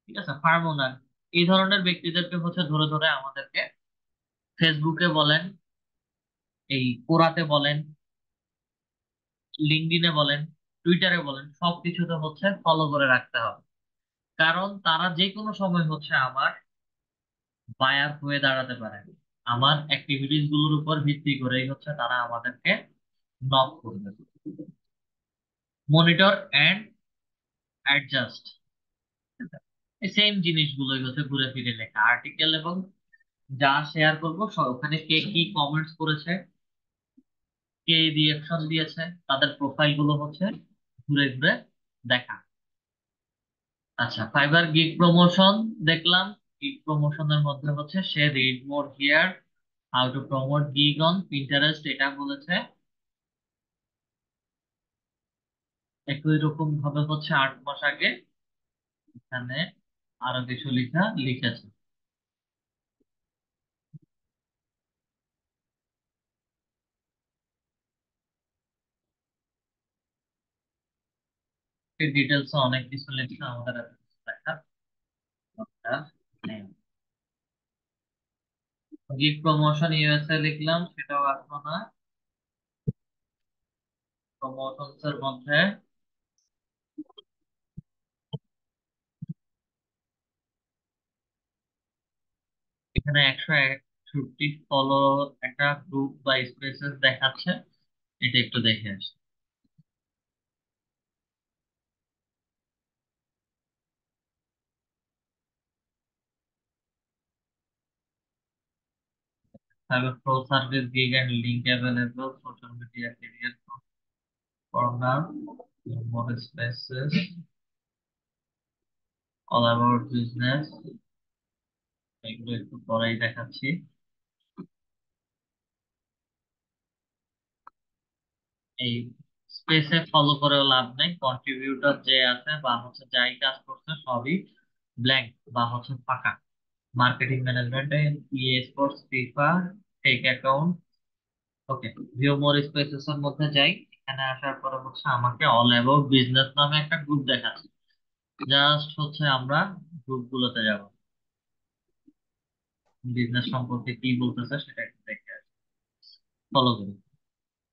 ঠিক আছে, ফার্ম ওনার, এই ধরনের ব্যক্তিদেরকে হচ্ছে ধরে ধরে আমাদেরকে ফেসবুকে বলেন, এই কোরাতে বলেন, লিঙ্কডইনে বলেন, টুইটারে বলেন, সবকিছুতে হচ্ছে ফলো করে রাখতে হবে। কারণ তারা যে কোনো সময় হচ্ছে আমার বায়ার হয়ে দাঁড়াতে পারে। আমার অ্যাক্টিভিটিস গুলোর উপর ভিত্তি করেই হচ্ছে তারা আমাদেরকে নক করবে। মনিটর এন্ড অ্যাডজাস্ট, এই সেম জিনিসগুলোই হচ্ছে ঘুরে ফিরে লেখা আর্টিকেল, এবং যা শেয়ার করবো ওখানে কে কি কমেন্টস করেছে, কে রিয়াকশন দিয়েছে, তাদের প্রোফাইল গুলো হচ্ছে ঘুরে ঘুরে দেখা। আচ্ছা, ফাইবার গিগ প্রমোশন দেখলাম। গিগ প্রমোশনের মধ্যে হচ্ছে সে read more here, how to promote gig on Pinterest এটা বলেছে। একই রকম ভাবে হচ্ছে 8 মাস আগে এখানে আরো কিছু লেখা লিখেছে। ডিটেলস অনেক কিছু লিখছে, আমাদের এত কিছু দেখার দরকার নেই। গিফট প্রমোশন ইউএসএ লিখলাম, সেটাও আসলো না। প্রমোশনস এর মধ্যে এখানে 161 ফলো একটা গ্রুপ বা স্পেসেস দেখাচ্ছে, এটা একটু দেখে আসি। তারপর pro service gig and link available, social media career corner, more spaces, all about business, এগুলো একটু পরেই দেখাচ্ছি। এই স্পেসে ফলো করেও লাভ নেই, কন্ট্রিবিউটর যে আছে বা যাই কাজ করছে সবই ব্ল্যাঙ্ক বা ফাঁকা। মার্কেটিং ম্যানেজমেন্ট, ইএ স্পোর্টস, ফিফা, টেক অ্যাকাউন্ট। ওকে, ভিউ মোর স্পেসেস এর মধ্যে যাই। এখানে আসার পরে আমাকে অল অ্যাবাউট বিজনেস নামে একটা গ্রুপ দেখাচ্ছে। জাস্ট আমরা গ্রুপ গুলোতে যাব, বিজনেস সম্পর্কে কি বলতেছে সেটা একটু দেখে আসি। ফলো করি।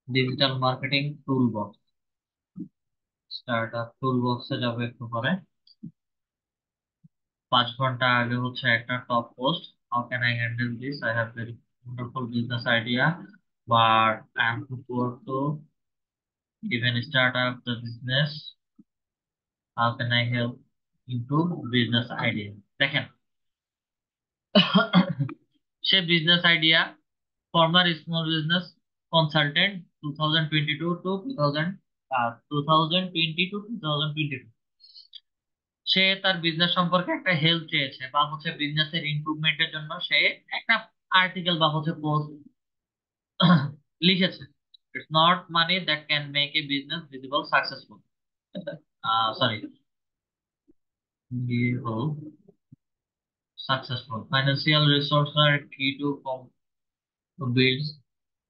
Digital marketing tool box, start up tool বক্সে যাবো একটু পরে। 5 ঘন্টা আগে একটা top post, how can I handle this, I have very wonderful business idea but I am too poor to even start up the business, how can I help improve business idea। দেখেন, সে business idea, former small business consultant, 2022 to 2022। সে তার বিজনেস সম্পর্কে একটা help চেয়েছে বা বিজনেসের ইমপ্রুভমেন্টের জন্য সে একটা আর্টিকেল বা পোস্ট লিখেছে। It's not money that can make a business visible successful, sorry, successful financial resource are key to build.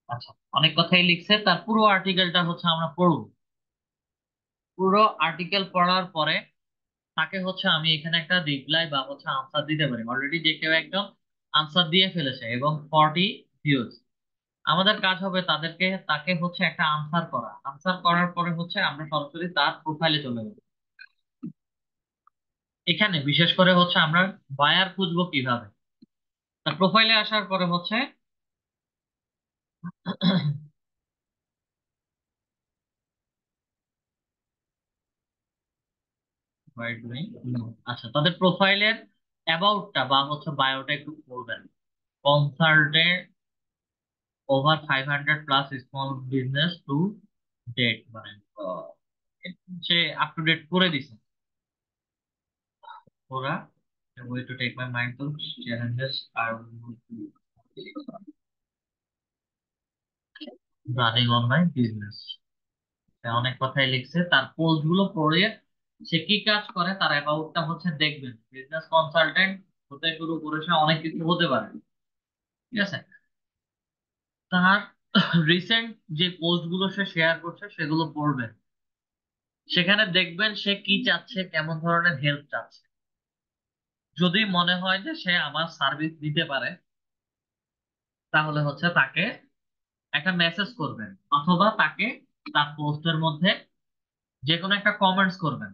আচ্ছা, অনেক কথাই লিখছে, তার পুরো আর্টিকেলটা আমরা পড়ব। পুরো আর্টিকেল পড়ার পরে তাকে আমি এখানে একটা রিপ্লাই বা আনসার দিতে পারি। অলরেডি যে কেউ একজন আনসার দিয়ে ফেলেছে এবং 40 ভিউজ। আমাদের কাজ হবে তাকে একটা আনসার করা। আনসার করার পরে আমরা সরাসরি তার প্রোফাইলে চলে যাব। এখানে বিশেষ করে আমরা বায়ার খুঁজবো কিভাবে। তার প্রোফাইলে আসার পরে Why doing? No. আচ্ছা, তাদের প্রোফাইলের অ্যাবাউটটা বা বায়োটা একটু পড়বেন। Consultant, over 500+ small business to date, মানে সে আপ টু ডেট করে দিছে ওরা। Way to take my mind to challenges are running online business. অনেক কথাই লিখছে, তার পোস্ট গুলো পড়ে সে কি কাজ করে তার অ্যাবাউটটা দেখবেন। বিজনেস কনসালটেন্ট হতে শুরু করেছে, অনেক কিছু হতে পারে, ঠিক আছে। তার রিসেন্ট যে পোস্ট গুলো সে শেয়ার করছে সেগুলো পড়বেন। সেখানে দেখবেন সে কি চাচ্ছে, কেমন ধরনের হেল্প চাচ্ছে। যদি মনে হয় যে সে আমার সার্ভিস দিতে পারে, তাহলে তাকে একটা মেসেজ করবেন অথবা তাকে তার পোস্টের মধ্যে যে কোনো একটা কমেন্টস করবেন।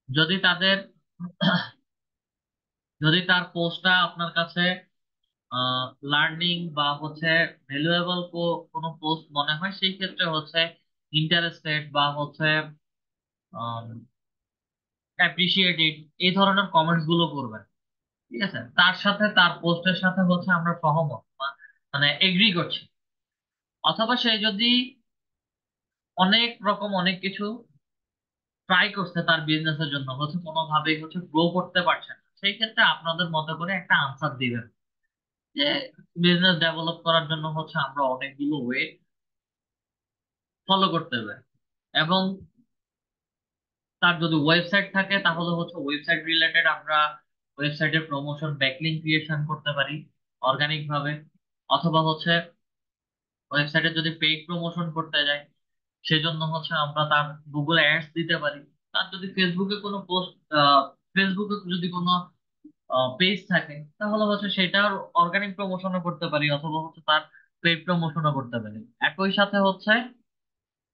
যদি তাদের যদি তার পোস্টটা আপনার কাছে লার্নিং বা ভ্যালুয়েবল কোনো পোস্ট মনে হয়, সেই ক্ষেত্রে ইন্টারেস্টেড বা অ্যাপ্রিসিয়েটেড, এই ধরনের কমেন্টস গুলো করবেন, ঠিক আছে। তার সাথে তার পোস্টের সাথে আমরা সহমত মানে এগ্রি করছি। অথবা সে যদি অনেক রকম অনেক কিছু ট্রাই করছে তার বিজনেসের জন্য, কোনোভাবেই গ্রো করতে পারছে না, সেই ক্ষেত্রে আপনাদের মতো করে একটা আনসার দিবেন যে বিজনেস ডেভেলপ করার জন্য আমরা অনেকগুলো ওয়ে ফলো করতে হবে। এবং তার যদি ওয়েবসাইট থাকে তাহলে ওয়েবসাইট রিলেটেড আমরা ওয়েবসাইটের প্রমোশন, ব্যাকলিংক ক্রিয়েশন করতে পারি অর্গানিক ভাবে। অথবা ওয়েবসাইটে যদি পেইড প্রমোশন করতে যাই, সেজন্য হচ্ছে আমরা তার গুগলে অ্যাডস দিতে পারি। তার যদি ফেসবুকে কোনো পোস্ট, ফেসবুকে যদি কোনো পেজ থাকে, তাহলে হচ্ছে সেটার অর্গানিক প্রমোশনও করতে পারি, অথবা হচ্ছে তার পেইড প্রমোশনও করতে পারি। একই সাথে হচ্ছে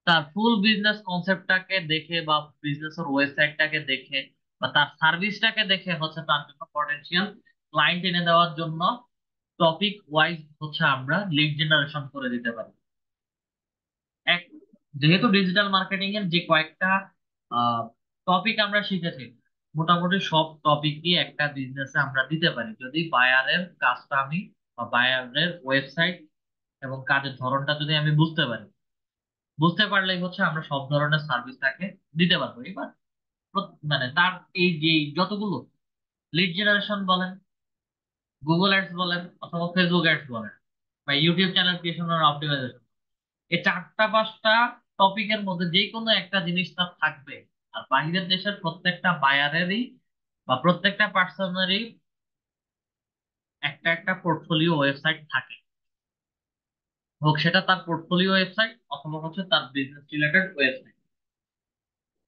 তার ফুল বিজনেস কনসেপ্টটাকে দেখে বা বিজনেসের ওয়েবসাইটটাকে দেখে বা তার সার্ভিসটাকে দেখে হচ্ছে তার জন্য পটেনশিয়াল ক্লায়েন্ট এনে দেওয়ার জন্য টপিক ওয়াইজ হচ্ছে আমরা লিড জেনারেশন করে দিতে পারি। এক, যেহেতু ডিজিটাল মার্কেটিং এর যে কয়েকটা টপিক আমরা শিখেছি, মোটামুটি সব টপিকই একটা বিজনেসে আমরা দিতে পারি, যদি বায়ারের কাজটা আমি বা বায়ারের ওয়েবসাইট এবং কাজের ধরনটা যদি আমি বুঝতে পারি। বুঝতে পারলেই হচ্ছে আমরা সব ধরনের সার্ভিস তাকে দিতে পারবো। এবার মানে তার এই যে যতগুলো লিড জেনারেশন বলেন, গুগল অ্যাডস বলেন, অথবা ফেসবুক অ্যাডস বলেন, বা ইউটিউব চ্যানেল ক্রিয়েশন আর অপটিমাইজেশন, এই চারটা পাঁচটা টপিকের মধ্যে যে কোনো একটা জিনিস তার থাকবে। আর বাইরের দেশের প্রত্যেকটা বায়ারেরই বা প্রত্যেকটা পার্সনেরই একটা একটা পোর্টফোলিও ওয়েবসাইট থাকে, হোক সেটা তার পোর্টফোলিও ওয়েবসাইট অথবা হচ্ছে তার বিজনেস রিলেটেড ওয়েবসাইট,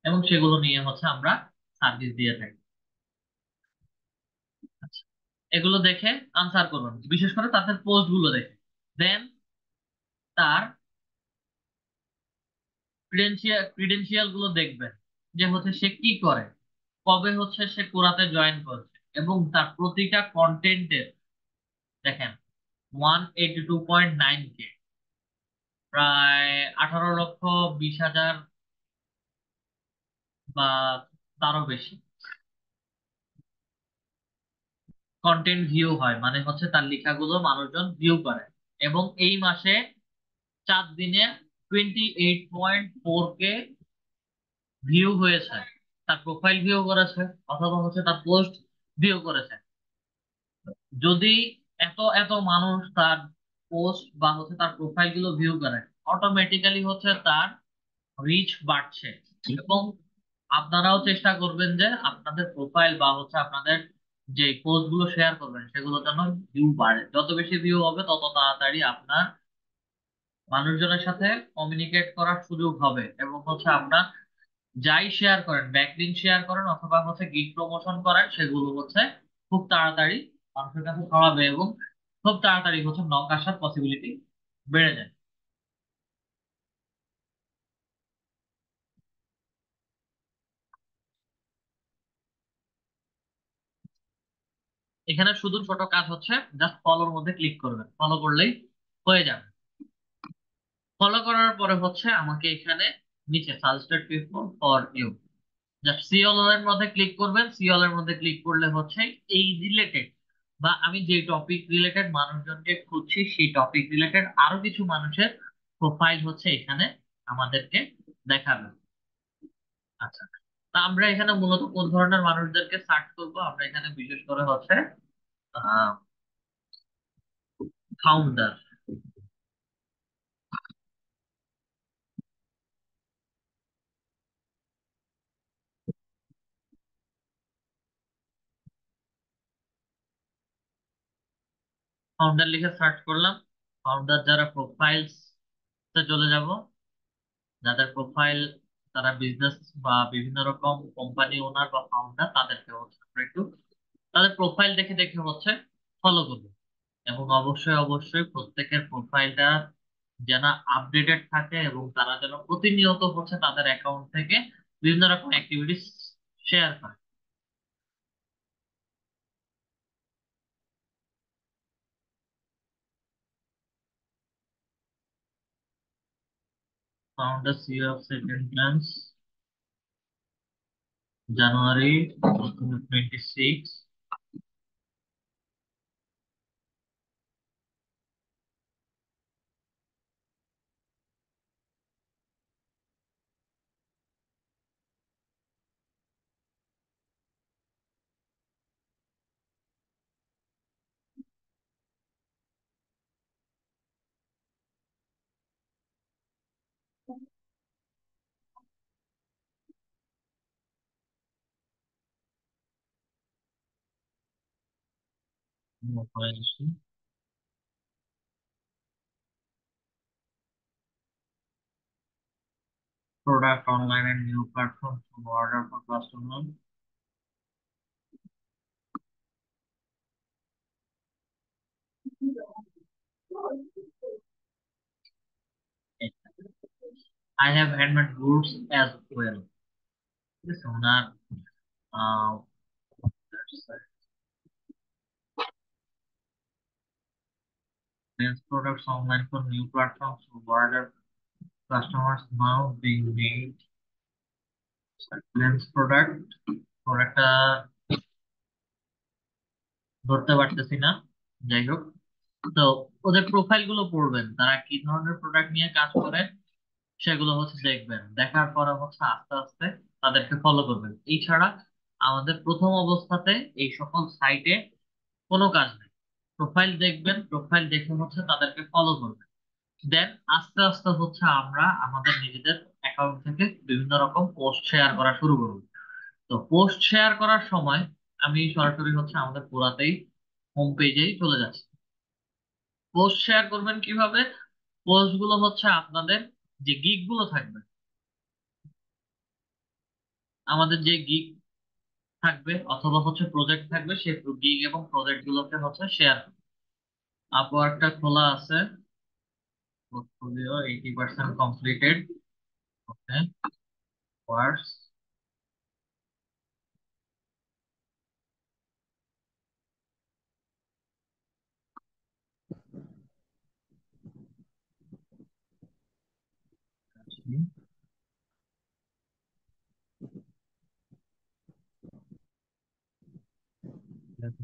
এবং সেগুলো নিয়ে হচ্ছে আমরা সার্ভিস দিয়ে থাকি। আচ্ছা, এগুলো দেখে আনসার করবেন, বিশেষ করে তাদের পোস্ট গুলো দেখে। দেন তার ক্রিডেন্সিয়াল গুলো দেখবেন, যে হচ্ছে সে কি করে, কবে হচ্ছে সে কোরাতে জয়েন করছে, এবং তার প্রতিটা কন্টেন্টের দেখেন 182.9K, প্রায় 18,20,000 বা তারও বেশি কন্টেন্ট ভিউ হয়, মানে হচ্ছে তার লেখাগুলো মানুষজন ভিউ করে। এবং এই মাসে 4 দিনে 28.4K ভিউ হয়েছে, তার প্রোফাইল ভিউ করেছে অথবা হচ্ছে তার পোস্ট ভিউ করেছে। যদি এত এত মানুষ তার পোস্ট বা হচ্ছে তার প্রোফাইল গুলো ভিউ করে, অটোমেটিক্যালি হচ্ছে তার রিচ বাড়ছে। এবং আপনারাও চেষ্টা করবেন যে আপনাদের প্রোফাইল বা হচ্ছে আপনাদের যে পোস্ট গুলো শেয়ার করবেন সেগুলো যেন ভিউ বাড়ে। যত বেশি ভিউ হবে তত তাড়াতাড়ি আপনার মানুষজনের সাথে কমিউনিকেট করার সুযোগ হবে, এবং হচ্ছে আপনার যাই শেয়ার করেন, ব্যাকলিংক শেয়ার করেন অথবা হচ্ছে গিগ প্রমোশন করেন, সেগুলো হচ্ছে খুব তাড়াতাড়ি মানুষের কাছে ছড়াবে, এবং খুব তাড়াতাড়ি হচ্ছে নক আসার পসিবিলিটি বেড়ে যায়। এখানে শুধু ছোট কাজ হচ্ছে, জাস্ট ফলোর মধ্যে ক্লিক করবেন, ফলো করলেই হয়ে যাবে। ফলো করার পরে হচ্ছে আমাকে এখানে নিচে suggested people for you, just see all এর মধ্যে ক্লিক করবেন। সি অল এর মধ্যে ক্লিক করলে হচ্ছে এই রিলেটেড বা আমি যে টপিক রিলেটেড মানুষজনকে খুঁজছি সেই টপিক রিলেটেড আরো কিছু মানুষের প্রোফাইল হচ্ছে এখানে আমাদেরকে দেখাবে। আচ্ছা, তা আমরা এখানে মূলত কোন ধরনের মানুষদেরকে সার্চ করবো? আমরা এখানে বিশেষ করে হচ্ছে ফাউন্ডার, ফাউন্ডার লিখে সার্চ করলাম। ফাউন্ডার যারা প্রোফাইলস চলে যাব, যাদের প্রোফাইল তারা বিজনেস বা বিভিন্ন রকম কোম্পানি ওনার বা ফাউন্ডার, তাদেরকে হচ্ছে আমরা একটু তাদের প্রোফাইল দেখে দেখে হচ্ছে ফলো করবো। এবং অবশ্যই অবশ্যই প্রত্যেকের প্রোফাইলটা যেন আপডেটেড থাকে, এবং তারা যেন প্রতিনিয়ত হচ্ছে তাদের অ্যাকাউন্ট থেকে বিভিন্ন রকম অ্যাক্টিভিটিস শেয়ার করে। Founder CEO of second branch, January 26। product online and new platforms to order for customers. I have handmade goods as well. This owner, uh, sells products online for new platforms to order customers now being made. Lens প্রোডাক্টটা ধরতে পারতেছি না, যাই হোক। তো ওদের profile গুলো পড়বেন, তারা কি ধরনের প্রোডাক্ট নিয়ে কাজ করে সেগুলো হচ্ছে দেখবেন, দেখার পরে হচ্ছে আস্তে আস্তে তাদেরকে ফলো করবেন। এছাড়া আমাদের প্রথম অবস্থাতে এই সকল সাইটে কোনো কাজ নেই। প্রোফাইল দেখবেন, প্রোফাইল দেখে হচ্ছে তাদেরকে ফলো করবেন। দেন আস্তে আস্তে হচ্ছে আমরা আমাদের নিজেদের অ্যাকাউন্ট থেকে বিভিন্ন রকম পোস্ট শেয়ার করা শুরু করব। তো পোস্ট শেয়ার করার সময় আমি সরাসরি হচ্ছে আমাদের পুরাতেই হোম পেজেই চলে যাচ্ছি। পোস্ট শেয়ার করবেন কিভাবে? পোস্ট গুলো হচ্ছে আপনাদের যে গিগ গুলো থাকবে, আমাদের যে গিগ থাকবে অথবা হচ্ছে প্রজেক্ট থাকবে, সেই গিগ এবং প্রজেক্ট গুলোকে হচ্ছে শেয়ার। আপওয়ার্কটা খোলা আছে, পোর্টফোলিও 80% কমপ্লিটেড। ওকে, ওয়ার্কস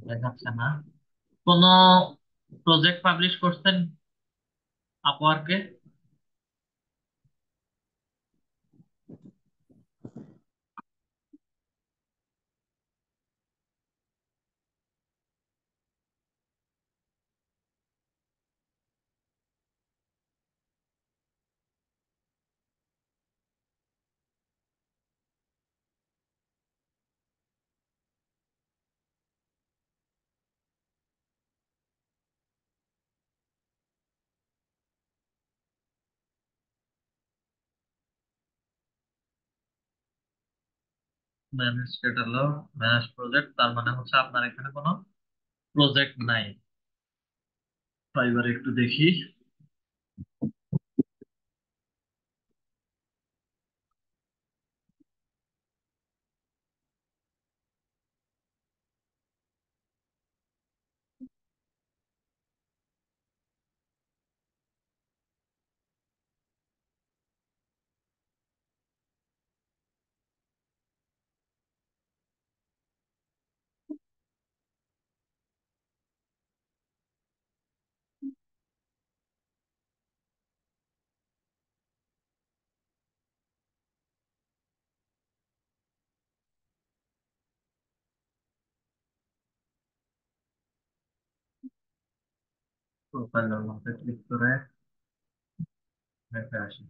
দেখাচ্ছে না। কোনো প্রজেক্ট পাবলিশ করছেন আপওয়ার্কে? ম্যানেজ ক্যাটালগ, ম্যানেজ প্রজেক্ট, তার মানে হচ্ছে আপনার এখানে কোনো প্রজেক্ট নাই। তো এবার একটু দেখি। প্রোফাইলের মধ্যে ক্লিক করে দেখে আসি।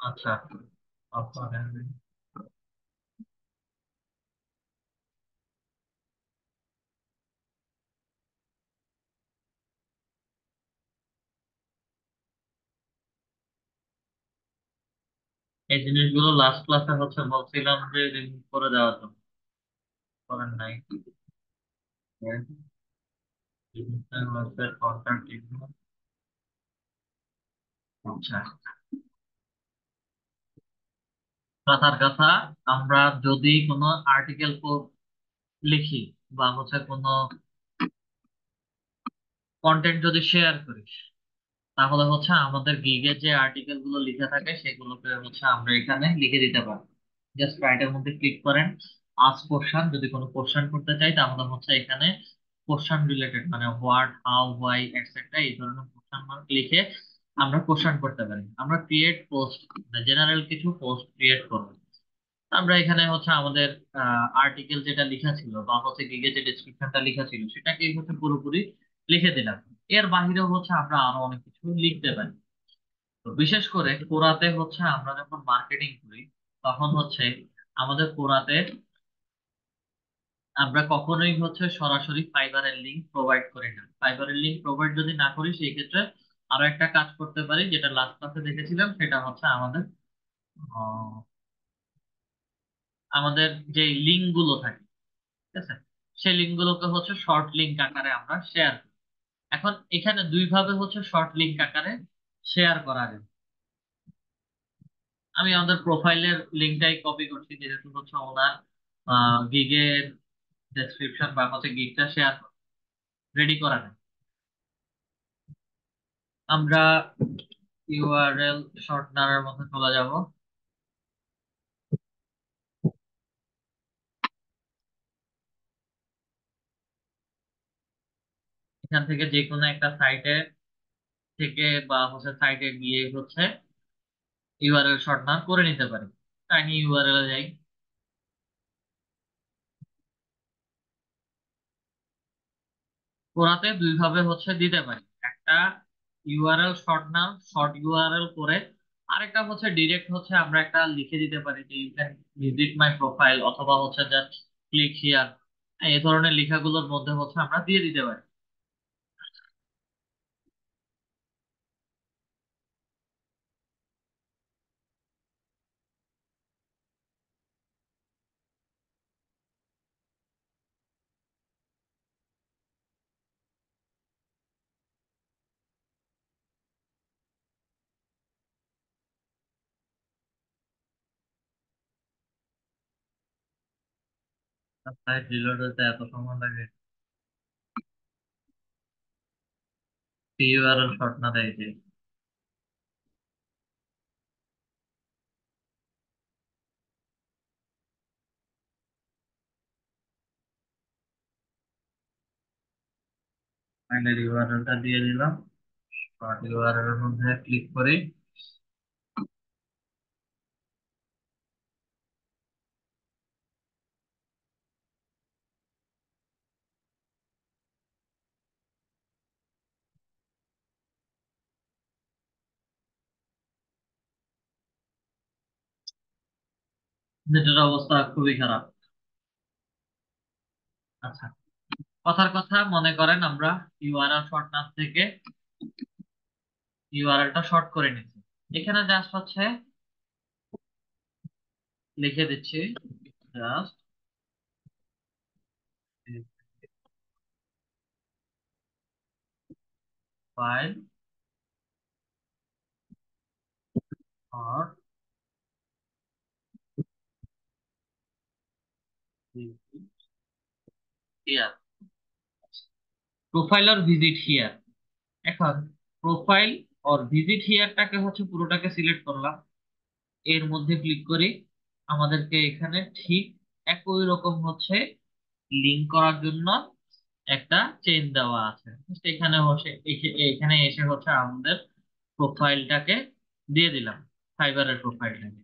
আচ্ছা, আপনার এই জিনিসগুলো লাস্ট ক্লাসে হচ্ছে বলছিলাম যে রিমুভ করে দেওয়ার জন্য, করেন নাই। কন্টাক্ট। আচ্ছা, কথার কথা, আমরা যদি কোনো আর্টিকেল লিখি বা হচ্ছে কোনো কন্টেন্ট যদি শেয়ার করি, তাহলে হচ্ছে আমাদের গিগে যে আর্টিকেল গুলো লিখে থাকে সেগুলোকে হচ্ছে আমরা এখানে লিখে দিতে পারি। জাস্ট রাইটের মধ্যে ক্লিক করেন, আস্ক কোশ্চেন, যদি কোনো কোশ্চেন করতে চাই তাহলে হচ্ছে এখানে কোশ্চেন রিলেটেড মানে হোয়াট, হাউ, হোয়াই, এটসেট্রা এই ধরনের কোশ্চেন মার্ক লিখে আমরা কোশ্চেন করতে পারি। আমরা ক্রিয়েট পোস্ট, জেনারেল কিছু পোস্ট ক্রিয়েট করব। আমরা এখানে হচ্ছে আমাদের আর্টিকেল যেটা লেখা ছিল বা হচ্ছে গিগে যে ডেসক্রিপশনটা লেখা ছিল সেটাকে হচ্ছে পুরোপুরি লিখে দিলাম। এর বাহিরেও হচ্ছে আমরা আরো অনেক কিছু লিখতে পারি। তো বিশেষ করে কোরাতে হচ্ছে আমরা যখন মার্কেটিং করি, তখন হচ্ছে আমাদের কোরাতে আমরা কখনোই হচ্ছে সরাসরি ফাইবারের লিংক প্রোভাইড করি না। ফাইবারের লিংক প্রোভাইড যদি না করি সেই ক্ষেত্রে আরো একটা কাজ করতে পারি, যেটা লাস্ট ক্লাসে দেখেছিলাম, সেটা হচ্ছে আমাদের আহ, আমাদের যে লিঙ্ক গুলো থাকে, ঠিক আছে, সেই লিঙ্ক গুলোকে হচ্ছে শর্ট লিঙ্ক আকারে আমরা শেয়ার করি। এখন এখানে দুই ভাবে হচ্ছে শর্ট লিঙ্ক আকারে শেয়ার করা যায়। আমি আমাদের প্রোফাইলের লিঙ্কটাই কপি করছি, যেহেতু হচ্ছে ওনার গিগের ডেসক্রিপশন বা হচ্ছে গিগটা শেয়ার রেডি করা নেই। আমরা ইউআরএল শর্টনারের মধ্যে চলে যাব। এখান থেকে যে কোনো একটা সাইটে থেকে বা হচ্ছে সাইটে গিয়ে হচ্ছে ইউআরএল শর্টনার করে নিতে পারি। টাইনি ইউআরএল এ যাই। ওরাতে দুই ভাবে হচ্ছে দিতে পারি। একটা ইউআরএল শর্ট নাম, শর্ট ইউআরএল করে, আরেকটা হচ্ছে ডিরেক্ট হচ্ছে আমরা একটা লিখে দিতে পারি যে you can visit my profile, অথবা হচ্ছে জাস্ট ক্লিক হিয়ার। এই ধরনের লেখাগুলোর মধ্যে হচ্ছে আমরা দিয়ে দিতে পারি। সাইট রিলোড হতে এত সময় লাগে? ইউআরএল শর্ট না দেয় যে, ফাইলের ইউআরএলটা দিয়ে দিলাম। শর্ট ইউআরএল এর মধ্যে ক্লিক করি। যেটার অবস্থা খুবই খারাপ। আচ্ছা, কথার কথা, মনে করেন আমরা ইউআরএল শর্ট নাম থেকে ইউআরএলটা শর্ট করে নিচ্ছি। এখানে জাস্ট হচ্ছে লিখে দিচ্ছি, just file or here, profile or visit here. এখন প্রোফাইল আর ভিজিট হিয়ারটাকে হচ্ছে পুরোটাকে সিলেক্ট করলাম, এর মধ্যে ক্লিক করি। আমাদেরকে এখানে ঠিক একই রকম হচ্ছে লিংক করার জন্য একটা চেইন দেওয়া আছে। Just এখানে হচ্ছে এখানে এসে হচ্ছে আমাদের প্রোফাইলটাকে দিয়ে দিলাম, ফাইবারের প্রোফাইলটাকে।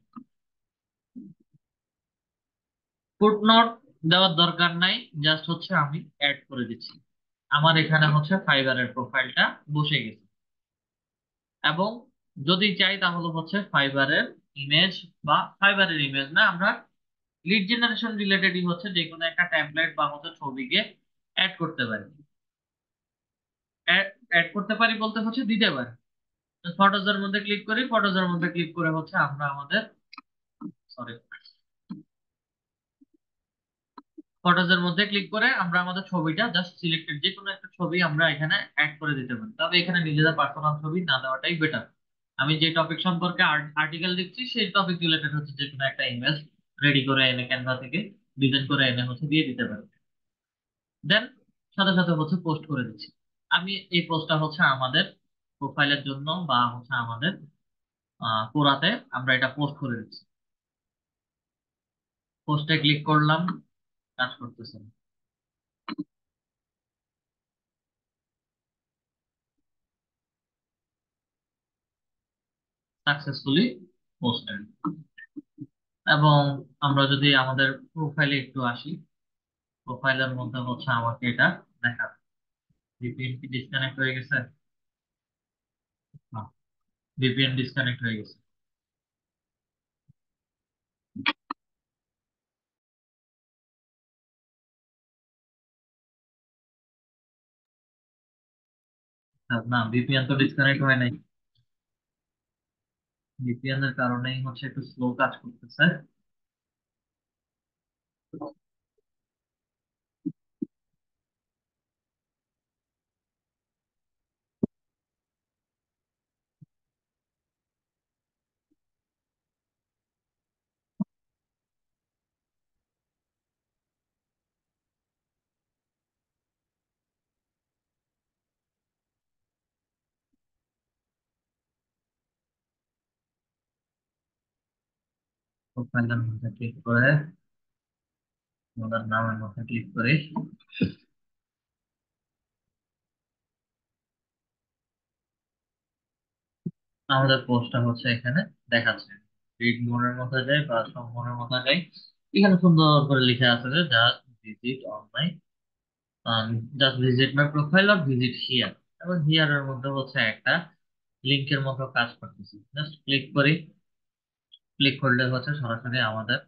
ফুটনোট দেওয়ার দরকার নাই, জাস্ট হচ্ছে আমি অ্যাড করে দিচ্ছি। আমার এখানে হচ্ছে ফাইবারের প্রোফাইলটা বসে গেছে। এবং যদি চাই তাহলে হচ্ছে ফাইবারের ইমেজ, বা ফাইবারের ইমেজ না, আমরা লিড জেনারেশন রিলেটেডই হচ্ছে যে কোনো একটা টেমপ্লেট বা হচ্ছে ছবিকে অ্যাড করতে পারি। অ্যাড করতে পারি বলতে হচ্ছে দিতে পারি। ফটোজের মধ্যে ক্লিক করি, ফটোজের মধ্যে ক্লিক করে হচ্ছে আমরা আমাদের সরি, ফটোজের মধ্যে ক্লিক করে আমরা আমাদের ছবিটা জাস্ট সিলেক্টেড যে কোনো একটা ছবি আমরা এখানে অ্যাড করে দিতে পারি। তবে এখানে নিজেদের পার্সোনাল ছবি না দেওয়াটাই বেটার। আমি যে টপিক সম্পর্কে আর্টিকেল লিখছি সেই টপিক রিলেটেড হচ্ছে যে কোনো একটা ইমেজ রেডি করে এনে ক্যানভা থেকে ডিজাইন করে এনে হচ্ছে দিয়ে দিতে পারি। দেন সাথে সাথে হচ্ছে পোস্ট করে দিচ্ছি। আমি এই পোস্টটা হচ্ছে আমাদের প্রোফাইলের জন্য বা হচ্ছে আমাদের কোরাতে আমরা এটা পোস্ট করে দিচ্ছি। পোস্টে ক্লিক করলাম, কাজ করতেছে, সাকসেসফুলি পোস্টেড। এবং আমরা যদি আমাদের প্রোফাইলে একটু আসি, প্রোফাইলের মধ্যে হচ্ছে আমাকে এটা দেখাবে। ভিপিএন কি ডিসকানেক্ট হয়ে গেছে? ভিপিএন ডিসকানেক্ট হয়ে গেছে। না, ভিপিএন তো ডিসকানেক্ট হয় নাই। ভিপিএন এর কারণেই হচ্ছে একটু স্লো কাজ করতেছে। প্রোফাইলের মধ্যে ক্লিক করে আমাদের নামের মধ্যে ক্লিক করে আমাদের পোস্টটা হচ্ছে এখানে দেখাচ্ছে। রিড মোডের মধ্যে যাই বা সব মোডের মধ্যে যাই, এখানে সুন্দর করে লিখে আছে যে just visit on my, just visit my profile or visit here. এবং হিয়ার এর মধ্যে হচ্ছে একটা লিংকের মতো কাজ করতেছে। জাস্ট ক্লিক করি, ক্লিক করলে হচ্ছে সরাসরি আমাদের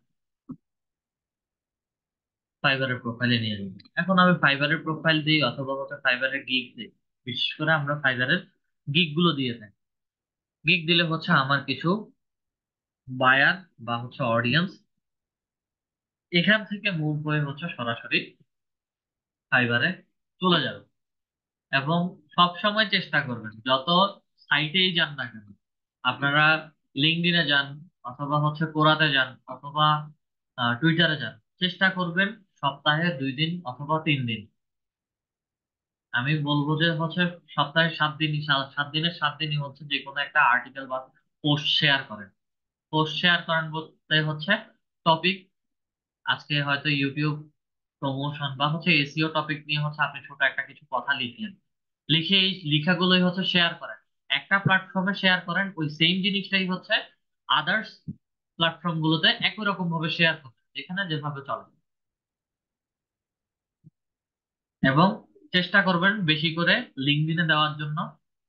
ফাইবারের প্রোফাইলে নিয়ে যাবে। এখন আমি ফাইবারের প্রোফাইল দিই অথবা হচ্ছে ফাইবারের গিগ দিই। বিশেষ করে আমরা ফাইবারের গিগ গুলো দিয়ে থাকি। গিগ দিলে হচ্ছে আমার কিছু বায়ার বা হচ্ছে অডিয়েন্স এখান থেকে মুভ হয়ে হচ্ছে সরাসরি ফাইবারে চলে যাবে। এবং সব সময় চেষ্টা করবেন যত সাইটেই যান না কেন, আপনারা লিঙ্কডইনে যান অথবা হচ্ছে কোরাতে যান অথবা টুইটারে যান, চেষ্টা করবেন সপ্তাহে 2 দিন অথবা 3 দিন। আমি বলবো যে হচ্ছে সপ্তাহে 7 দিনই, 7 দিনের 7 দিনই হচ্ছে যে কোনো একটা আর্টিকেল বা পোস্ট শেয়ার করেন। পোস্ট শেয়ার করেন বলতে হচ্ছে টপিক, আজকে হয়তো ইউটিউব প্রমোশন বা হচ্ছে এসইও টপিক নিয়ে হচ্ছে আপনি ছোট একটা কিছু কথা লিখলেন, লিখে এই লেখাগুলোই হচ্ছে শেয়ার করেন। একটা প্ল্যাটফর্মে শেয়ার করেন, ওই সেম জিনিসটাই হচ্ছে আদার্স প্ল্যাটফর্ম গুলোতে একই রকম ভাবে শেয়ার করেন যেখানে যেভাবে চলে। এবং চেষ্টা করবেন বেশি করে লিঙ্কডইনে দেওয়ার জন্য।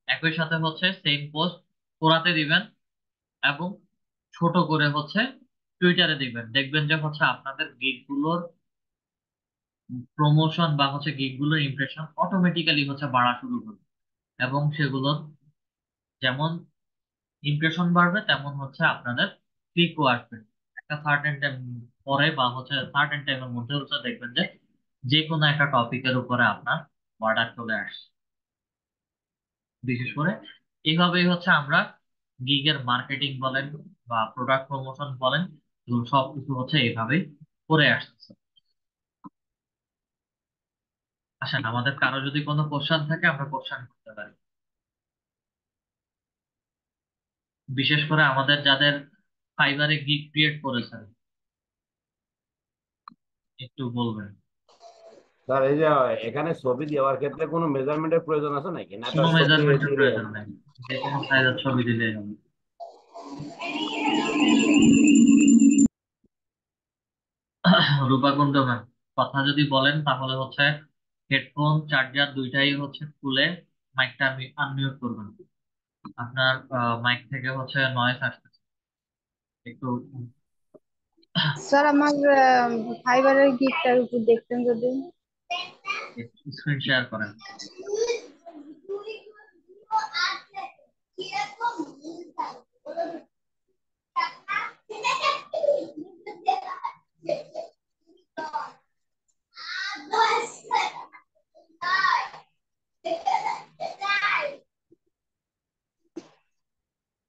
একই সাথে হচ্ছে সেম পোস্ট কোরাতে দিবেন এবং ছোট করে হচ্ছে টুইটারে দিবেন। দেখবেন যে হচ্ছে আপনাদের গিগ গুলোর প্রমোশন বা হচ্ছে গিগ গুলোর ইমপ্রেশন অটোমেটিক্যালি হচ্ছে বাড়া শুরু করবে। এবং সেগুলোর যেমন ইমপ্রেশন বাড়বে তেমন হচ্ছে আপনাদের ক্লিকও আসবে। একটা সার্টেন টাইম পরে বা হচ্ছে সার্টেন টাইমের মধ্যে হচ্ছে দেখবেন যে যে কোনো একটা টপিকের উপরে আপনার অর্ডার চলে আসছে। বিশেষ করে এইভাবেই হচ্ছে আমরা গিগের মার্কেটিং বলেন বা প্রোডাক্ট প্রমোশন বলেন, এগুলো সবকিছু হচ্ছে এইভাবেই করে আসতেছে। আসেন, আমাদের কারো যদি কোনো কোশ্চেন থাকে আমরা কোশ্চেন করতে পারি। বিশেষ করে আমাদের যাদের ফাইবারে গিগ ক্রিয়েট করেছেন একটু বলবেন। স্যার এই যে এখানে ছবি দেওয়ার ক্ষেত্রে কোনো মেজারমেন্টের প্রয়োজন আছে নাকি, না কোনো তার ছবি মেজারমেন্টের দিলেই প্রয়োজন হবে? নেই, যে কোনো সাইজের ছবি দিলেই হবে। রূপাকুণ্ড ম্যাম, কথা যদি বলেন তাহলে হচ্ছে হেডফোন চার্জার দুইটাই হচ্ছে খুলে মাইকটা আনমিউট করবেন। আপনার মাইক থেকে হচ্ছে নয়েজ আসতেছে একটু। স্যার আমার ফাইবারের গিগটার উপর দেখতেন যদি। স্ক্রিন শেয়ার করেন।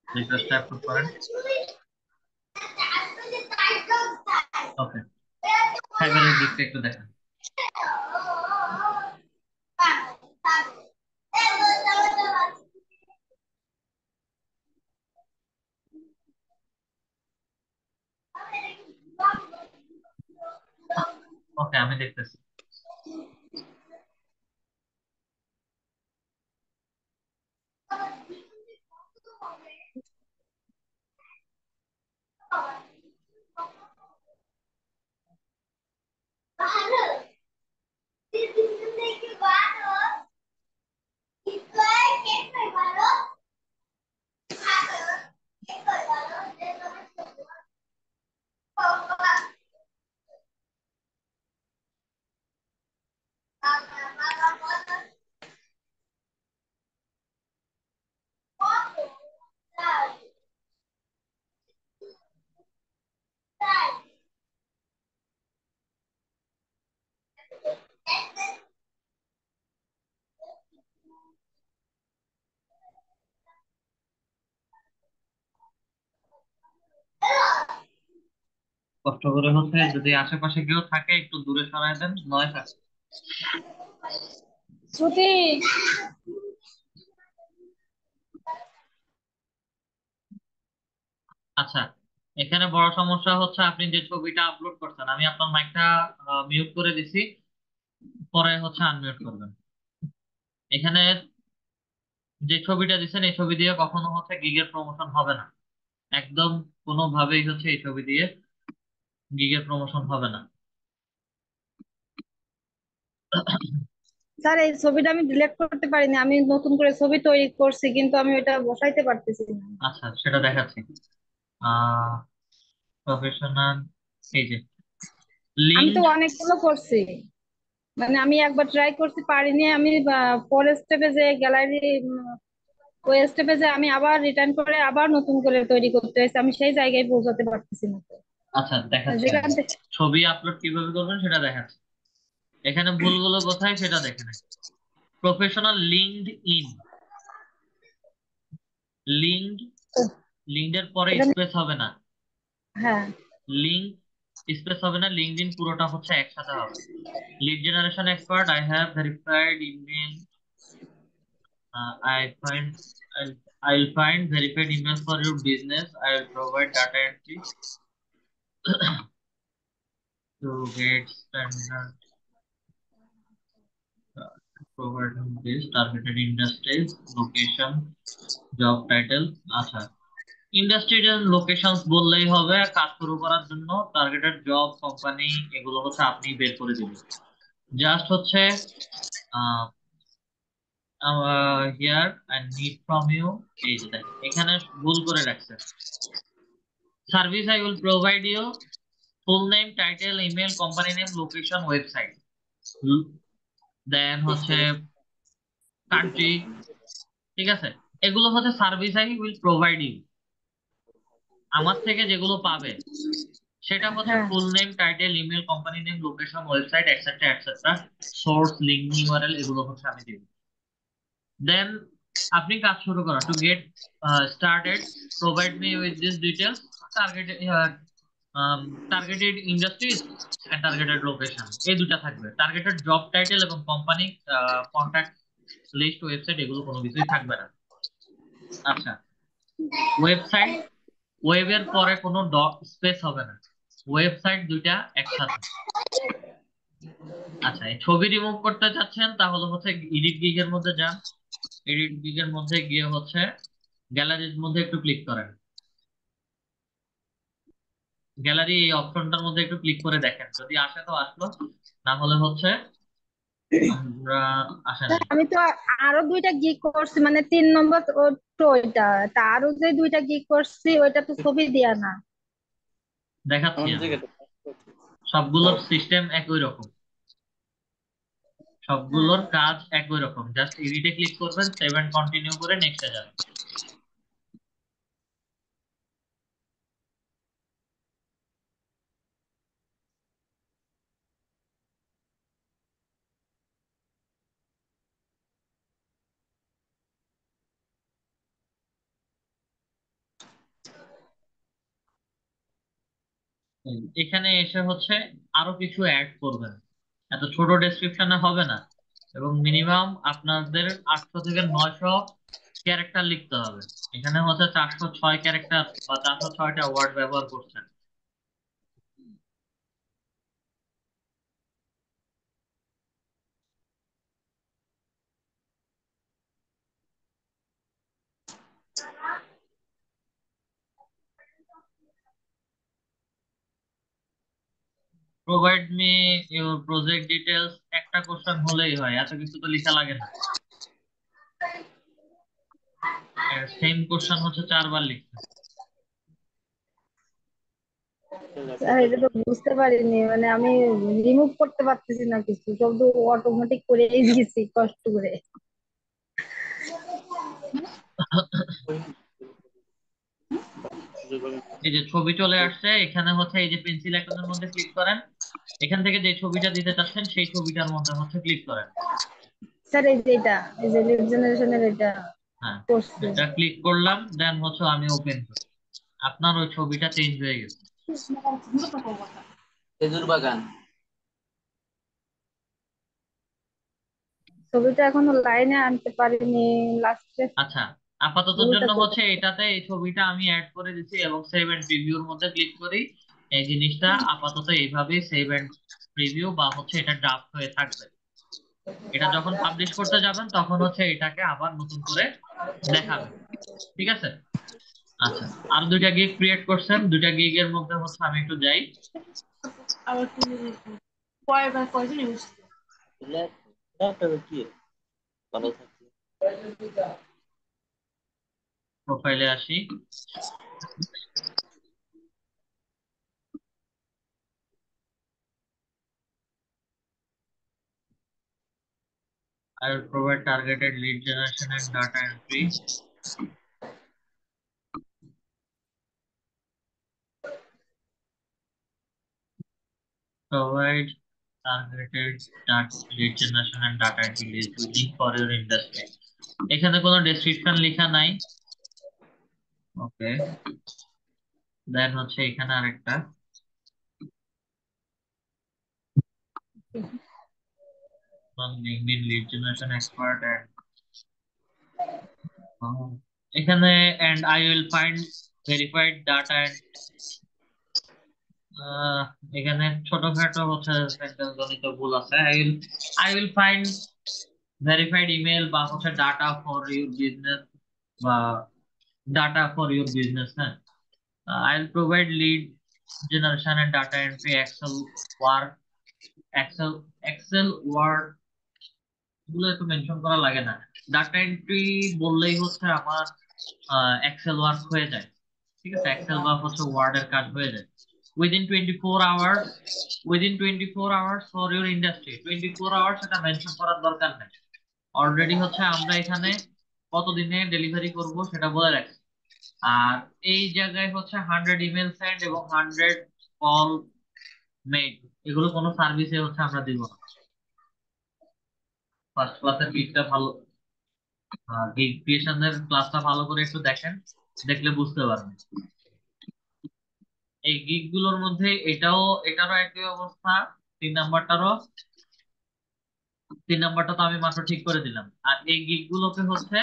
রিকোয়েস্ট অ্যাপ্রুভ করেন। ওকে, ফাইবারের দিকটা একটু দেখেন। ওকে, আমি দেখতেছি। কষ্ট করে হচ্ছে, যদি আশেপাশে কেউ থাকে একটু দূরে সরায় দেন, নয় থাকে। শ্রুতি, আচ্ছা, এখানে বড় সমস্যা হচ্ছে আপনি যে ছবিটা আপলোড করছেন, আমি আপনার মাইকটা মিউট করে দিছি, পরে হচ্ছে আনমিউট করবেন। এখানে যে ছবিটা দিচ্ছেন এই ছবি দিয়ে কখনো হচ্ছে গিগের প্রমোশন হবে না, একদম কোনোভাবেই হচ্ছে এই ছবি দিয়ে গিগের প্রমোশন হবে না। স্যার এই ছবিটা আমি ডিলিট করতে পারিনি, আমি নতুন করে ছবি তৈরি করছি কিন্তু আমি ওটা বসাইতে পারতেছি না। আচ্ছা, সেটা দেখাচ্ছি। প্রফেশনাল, এই যে আমি তো লিঙ্ক। অনেকগুলো করছি, মানে আমি একবার ট্রাই করতে পারিনি, আমি পরের স্টেপে যে গ্যালারি, ওই স্টেপে যে আমি আবার রিটার্ন করে আবার নতুন করে তৈরি করতে হয়েছে, আমি সেই জায়গায় পৌঁছাতে পারতেছি না তো। আচ্ছা, দেখাচ্ছি আমি। যেখান থেকে ছবি আপলোড কিভাবে করবেন সেটা দেখাচ্ছি। এখানে ভুলগুলো কোথায় সেটা দেখে নেন। Professional linked in, linked, linked এর পরে এটা, স্পেস হবে না, হ্যাঁ লিঙ্ক স্পেস হবে না, লিঙ্কড ইন পুরোটা হচ্ছে একসাথে হবে। Lead generation expert, I have verified email, I find I'll find verified email for your business. I'll provide data entry to get standard, providing this targeted industries, location, job title. আচ্ছা, industry locations বললেই হবে। কাজ শুরু করার জন্য targeted job company এগুলো হচ্ছে আপনি বের করে দিবেন। জাস্ট হচ্ছে here I need from you, এই যে দেখেন এখানে ভুল করে রাখছে। Service I will provide you, full name, title, email, company name, location, website, then হচ্ছে কান্ট্রি। ঠিক আছে, এগুলো হচ্ছে service I will provide you. আমার থেকে যেগুলো পাবে সেটা হচ্ছে হ্যাঁ full name, title, email, company name, location, website, et cetera et cetera, source, link, URL, এগুলো হচ্ছে আমি দিব। দেন আপনি কাজ শুরু করা, two get started provide me with this details, target targeted industries and targeted location, এই দুটা থাকবে। টার্গেটেড জব টাইটেল এবং কোম্পানি কন্ট্যাক্ট লিস্ট, ওয়েবসাইট, এগুলো কোনো কিছুই থাকবে না। আচ্ছা, ওয়েবসাইট, ওয়েবের পরে কোনো ডট স্পেস হবে না, ওয়েবসাইট দুইটা একসাথে। আচ্ছা, এই ছবি রিমুভ করতে চাচ্ছেন তাহলে হচ্ছে এডিট গিগের মধ্যে যান, এডিট গিগের মধ্যে গিয়ে হচ্ছে গ্যালারির মধ্যে একটু ক্লিক করেন। গ্যালারি এই অপশনটার মধ্যে একটু ক্লিক করে দেখেন, যদি আসে তো আসলো, না হলে হচ্ছে আমরা আসে স্যার, নাই। আমি তো আরো দুইটা গিগ করছি, মানে 3 নম্বর তো ওইটা, তা আরো যে দুইটা গিগ করছি ওইটা তো ছবি দিয়া না। দেখাচ্ছি আমি, সবগুলোর সিস্টেম একই রকম, হ্যাঁ সবগুলোর কাজ একই রকম। জাস্ট এডিটে ক্লিক করবেন, সেভ এন্ড কন্টিনিউ করে নেক্সটে যাবেন। এখানে এসে হচ্ছে আরো কিছু অ্যাড করবেন, এত ছোট ডেসক্রিপশনে হবে না, এবং মিনিমাম আপনাদের 800 থেকে 900 ক্যারেক্টার লিখতে হবে। এখানে হচ্ছে 406 ক্যারেক্টার বা 406টা ওয়ার্ড ব্যবহার করছেন। Provide me your project details, একটা কোশ্চেন হলেই হয়, এত কিছু তো লেখা লাগে না। সেম কোশ্চেন হচ্ছে 4 বার লিখতে হবে। স্যার এটা তো বুঝতে পারিনি, মানে আমি রিমুভ করতে পারতেছি না, কিছু সব তো অটোমেটিক করেই দিয়েছি কষ্ট করে। এই যে ছবি চলে আসছে, এখানে হচ্ছে এই যে পেন্সিল আইকনের মধ্যে ক্লিক করেন, এখান থেকে যে ছবিটা দিতে চাচ্ছেন সেই ছবিটার মধ্যে হচ্ছে ক্লিক করেন। স্যার এই যে এটা, এই যে লিড জেনারেশনের এটা হ্যাঁ, করছি। এটা ক্লিক করলাম, দেন হচ্ছে আমি ওপেন করি, আপনার ওই ছবিটা চেঞ্জ হয়ে গেছে। খেজুর বাগান। ছবিটা এখনো লাইনে আনতে পারিনি, লাস্টে আচ্ছা, আপাততর ভুলটা জন্য হচ্ছে কোথায়। এটাতে এই ছবিটা আমি অ্যাড করে দিচ্ছি এবং সেভ এন্ড প্রিভিউর মধ্যে ক্লিক করি। এই জিনিসটা আপাতত এইভাবেই সেভ এন্ড প্রিভিউ বা হচ্ছে এটা ড্রাফট হয়ে থাকবে। এটা যখন পাবলিশ করতে যাবেন তখন হচ্ছে এটাকে আবার নতুন করে দেখাবে। ঠিক আছে। আচ্ছা, আর দুইটা গিগ ক্রিয়েট করছেন, দুইটা গিগের মধ্যে হচ্ছে আমি একটু যাই। ল্যাপটপে কি ভালো থাকছে। প্রোফাইলে আসি। I will provide targeted lead generation and data entry. Provide targeted lead generation and data entry leads unique for your industry. এখানে কোনো ডেসক্রিপশন লেখা নাই। ওকে, দেন হচ্ছে এখানে আরেকটা LinkedIn lead generation expert and এখানে and I will find verified data and আহ, এখানে ছোটখাটো হচ্ছে সেন্টেন্স জনিত ভুল আছে। I will find verified email বা হচ্ছে ডাটা ফর ইউর বিজনেস বা ডাটা ফর ইউর বিজনেস। হ্যাঁ, I will provide lead generation and data entry Excel work, Excel Excel word গুলো একটু মেনশন করা লাগে না। ডাটা এন্ট্রি বললেই হচ্ছে আমার এক্সেল ওয়ার্ক হয়ে যায়। ঠিক আছে, এক্সেল বা হচ্ছে ওয়ার্ডের কাজ হয়ে যায়। Within 24 hours, within 24 hours for your industry, 24 hours এটা মেনশন করার দরকার নেই। অলরেডি হচ্ছে আমরা এখানে কতদিনে ডেলিভারি করব সেটা বলে রাখছি। আর এই জায়গায় হচ্ছে 100 ইমেল সেন্ড এবং 100 কল মেড, এগুলো কোনো সার্ভিসে হচ্ছে আমরা দিব না। ফার্স্ট ক্লাসের গিগটা ভালো, গিগ ক্রিয়েশনের ক্লাসটা ভালো করে একটু দেখেন, দেখলে বুঝতে পারবেন। এই গিগ গুলোর মধ্যে এটারও একই অবস্থা। 3 নাম্বারটারও, 3 নাম্বারটা তো আমি মাত্র ঠিক করে দিলাম। আর এই গিগ গুলোকে হচ্ছে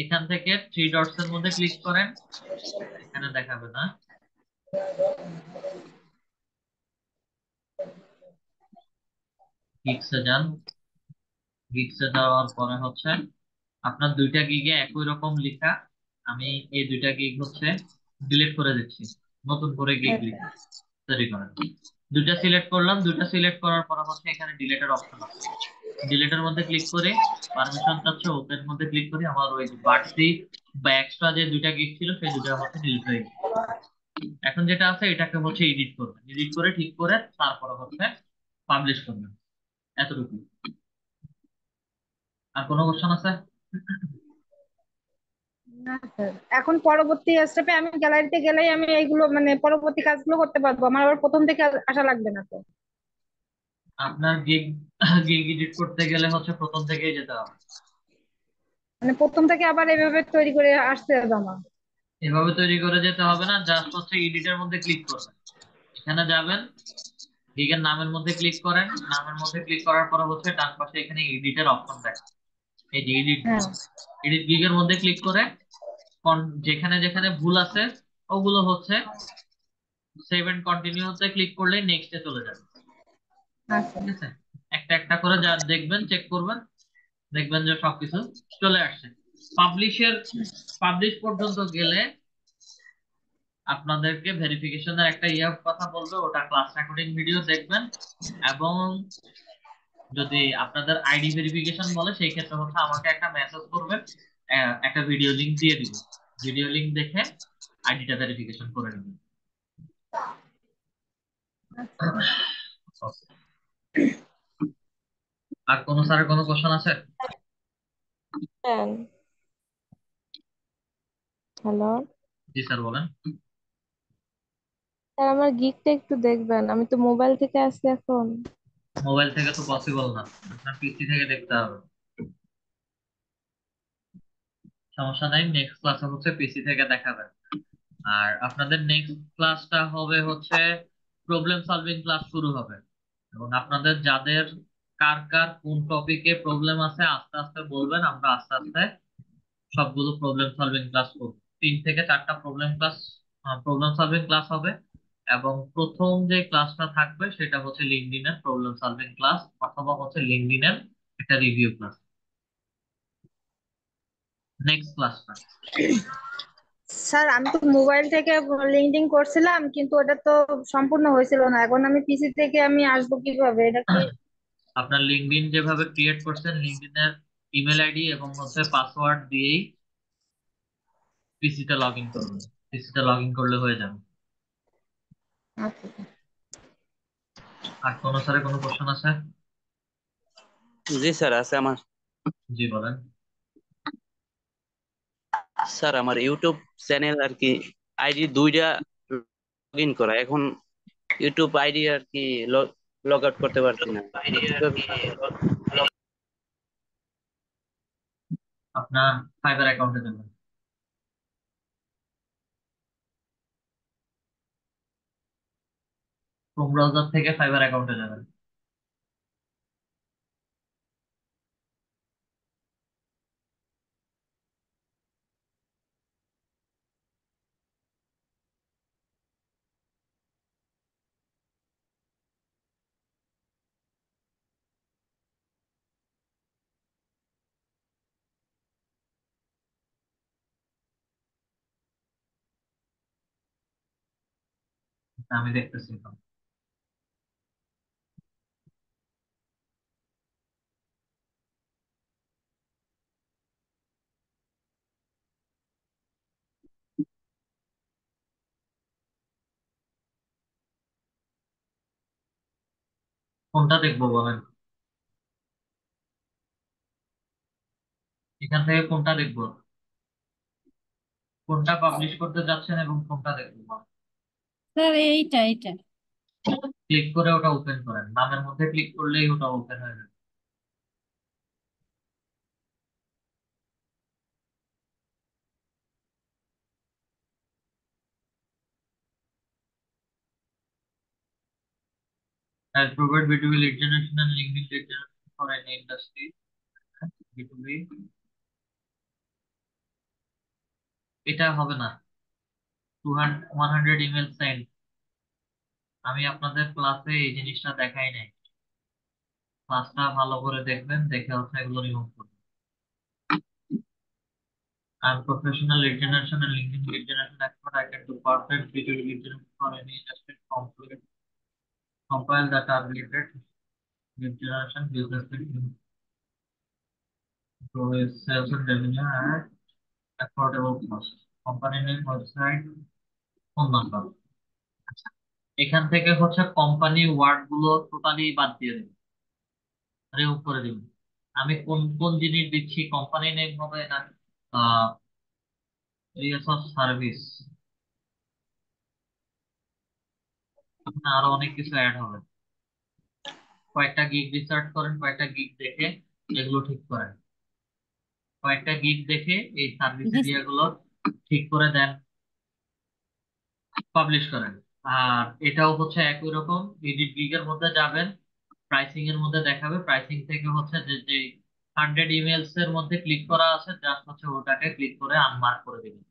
এখান থেকে থ্রি ডটস এর মধ্যে ক্লিক করেন, এখানে দেখাবে না, গিগসে যান। গিগসে যাওয়ার পরে হচ্ছে আপনার দুইটা গিগে একই রকম লেখা, আমি এই দুইটা গিগ হচ্ছে ডিলিট করে দিচ্ছি, নতুন করে গিগ তৈরি করেন। দুইটা সিলেক্ট করলাম, দুইটা সিলেক্ট করার পর হচ্ছে এখানে ডিলিটের অপশন আছে, ডিলিটের মধ্যে ক্লিক করে পারমিশন চাচ্ছে, ওপেন মধ্যে ক্লিক করি, আমার ওই বাড়তি বা এক্সট্রা যে দুইটা গিগ ছিল সেই দুইটা হচ্ছে ডিলিট হয়ে গেছে। এখন যেটা আছে এটাকে হচ্ছে এডিট করবেন, এডিট করে ঠিক করে তারপরে হচ্ছে পাবলিশ করবেন। এতটুকু। আর কোনো কোশ্চেন আছে? না স্যার, এখন পরবর্তী স্টেপে আমি গ্যালারিতে গেলেই আমি এইগুলো মানে পরবর্তী কাজগুলো করতে পারবো, আমার আবার প্রথম থেকে আসা লাগবে না তো? আপনার গিগ গিগ এডিট করতে গেলে হচ্ছে প্রথম থেকেই যেতে হবে। মানে প্রথম থেকে আবার এভাবে তৈরি করে আসতে হবে আমার? এভাবে তৈরি করে যেতে হবে না, জাস্ট হচ্ছে এডিটের মধ্যে ক্লিক করবেন, এখানে যাবেন, গিগের নামের মধ্যে ক্লিক করেন, নামের মধ্যে ক্লিক করার পরে হচ্ছে ডান পাশে এখানে এডিটের অপশন দেখেন, এই যে এডিট হ্যাঁ। এডিট গিগের মধ্যে ক্লিক করে যেখানে যেখানে ভুল আছে ওগুলো হচ্ছে সেভ এন্ড কন্টিনিউতে ক্লিক করলে নেক্সটে চলে যাবে। আচ্ছা। ঠিক আছে, একটা একটা করে যা দেখবেন, চেক করবেন, দেখবেন যে সবকিছু চলে আসছে। পাবলিশ পর্যন্ত গেলে আপনাদেরকে ভেরিফিকেশনের একটা কথা বলবে, ওটা ক্লাস রেকর্ডিং ভিডিও দেখবেন, এবং যদি আপনাদের আইডি ভেরিফিকেশন বলে সেই ক্ষেত্রে হচ্ছে আমাকে একটা মেসেজ করবেন, একটা ভিডিও লিংক দিয়ে দিব, ভিডিও লিংক দেখে আইডিটা ভেরিফিকেশন করে নেবেন। আর কোনো স্যারের কোনো কোশ্চেন আছে? হ্যালো জি স্যার বলেন। স্যার, আমার গিকটা একটু দেখবেন, আমি তো মোবাইল থেকে আসছি এখন। মোবাইল থেকে তো পসিবল না, আপনার পিসি থেকে দেখতে হবে। সমস্যা নাই, নেক্সট ক্লাসে হচ্ছে পিসি থেকে দেখাবেন। আর আপনাদের নেক্সট ক্লাসটা হবে হচ্ছে প্রবলেম সলভিং ক্লাস শুরু হবে, এবং আপনাদের যাদের কার কার কোন টপিকে প্রবলেম আছে আস্তে আস্তে বলবেন, আমরা আস্তে আস্তে সবগুলো প্রবলেম সলভিং ক্লাস করব। 3 থেকে 4টা প্রবলেম সলভিং ক্লাস হবে, এবং প্রথম যে ক্লাসটা থাকবে সেটা হচ্ছে লিঙ্কডইনের প্রবলেম সলভিং ক্লাস, অথবা হচ্ছে লিঙ্কডইনের একটা রিভিউ ক্লাস, নেক্সট ক্লাসটা। স্যার, আমি তো মোবাইল থেকে লিঙ্কডিন করছিলাম, কিন্তু ওটা তো সম্পূর্ণ হয়েছিল না। এখন আমি পিসি থেকে আমি আসবো কিভাবে, এটা কি? আপনার লিঙ্কডইন যেভাবে ক্রিয়েট করছেন, লিঙ্কডইনের ইমেল আইডি এবং হচ্ছে পাসওয়ার্ড দিয়েই পিসিতে লগ ইন করবেন, পিসিতে লগ ইন করলে হয়ে যাবে। আচ্ছা। আর কোনো স্যারের কোনো কোশ্চেন আছে? জি স্যার, আছে আমার। জি বলেন। স্যার, আমার ইউটিউব চ্যানেল আর কি আইডি দুইটা লগ ইন করা, এখন ইউটিউব আইডি আর কি লগ আউট করতে পারছি না। আপনার ফাইবার অ্যাকাউন্টে যাবেন, ক্রোম ব্রাউজার থেকে ফাইবার অ্যাকাউন্টে যাবেন। আমি দেখতেছি এখন। কোনটা দেখবো বলেন, এখান থেকে কোনটা দেখবো, কোনটা পাবলিশ করতে যাচ্ছেন এবং কোনটা দেখবো বলেন। স্যার, এইটা এইটা। ক্লিক করে ওটা ওপেন করেন, নামের মধ্যে ক্লিক করলেই ওটা ওপেন হয়ে যাবে। Has provide B2B lead generation and LinkedIn lead generation for any industry. B2B, এটা হবে না। 100 ইমেল সেন্ড, আমি আপনাদের ক্লাসে এই জিনিসটা দেখাই নাই। ক্লাসটা ভালো করে দেখবেন, দেখে হচ্ছে এগুলো রিমুভ করবেন। I'm professional lead generation and LinkedIn lead generation expert. I can do perfect B2B lead generation for any industry. Compile the targeted lead generation business lead to sales and revenue at affordable cost. Company name, website, phone number. এখান থেকে হচ্ছে company word গুলো totally বাদ দিয়ে দেবেন, remove করে দিবেন। আমি কোন কোন জিনিস দিচ্ছি, কোম্পানি নেম হবে না এরিয়াস অফ সার্ভিস, আরো অনেক কিছু অ্যাড হবে। কয়েকটা গিগ রিসার্চ করেন, কয়েকটা গিগ দেখে এগুলো ঠিক করেন, কয়েকটা গিগ দেখে এই সার্ভিস এরিয়া গুলো ঠিক করে দেন, পাবলিশ করেন। আর এটাও হচ্ছে একই রকম, এডিট গিগের মধ্যে যাবেন, প্রাইসিং এর মধ্যে দেখাবে, প্রাইসিং থেকে হচ্ছে যে যে 100 ইমেলস এর মধ্যে ক্লিক করা আছে, জাস্ট হচ্ছে ওটাকে ক্লিক করে আনমার্ক করে দিবেন,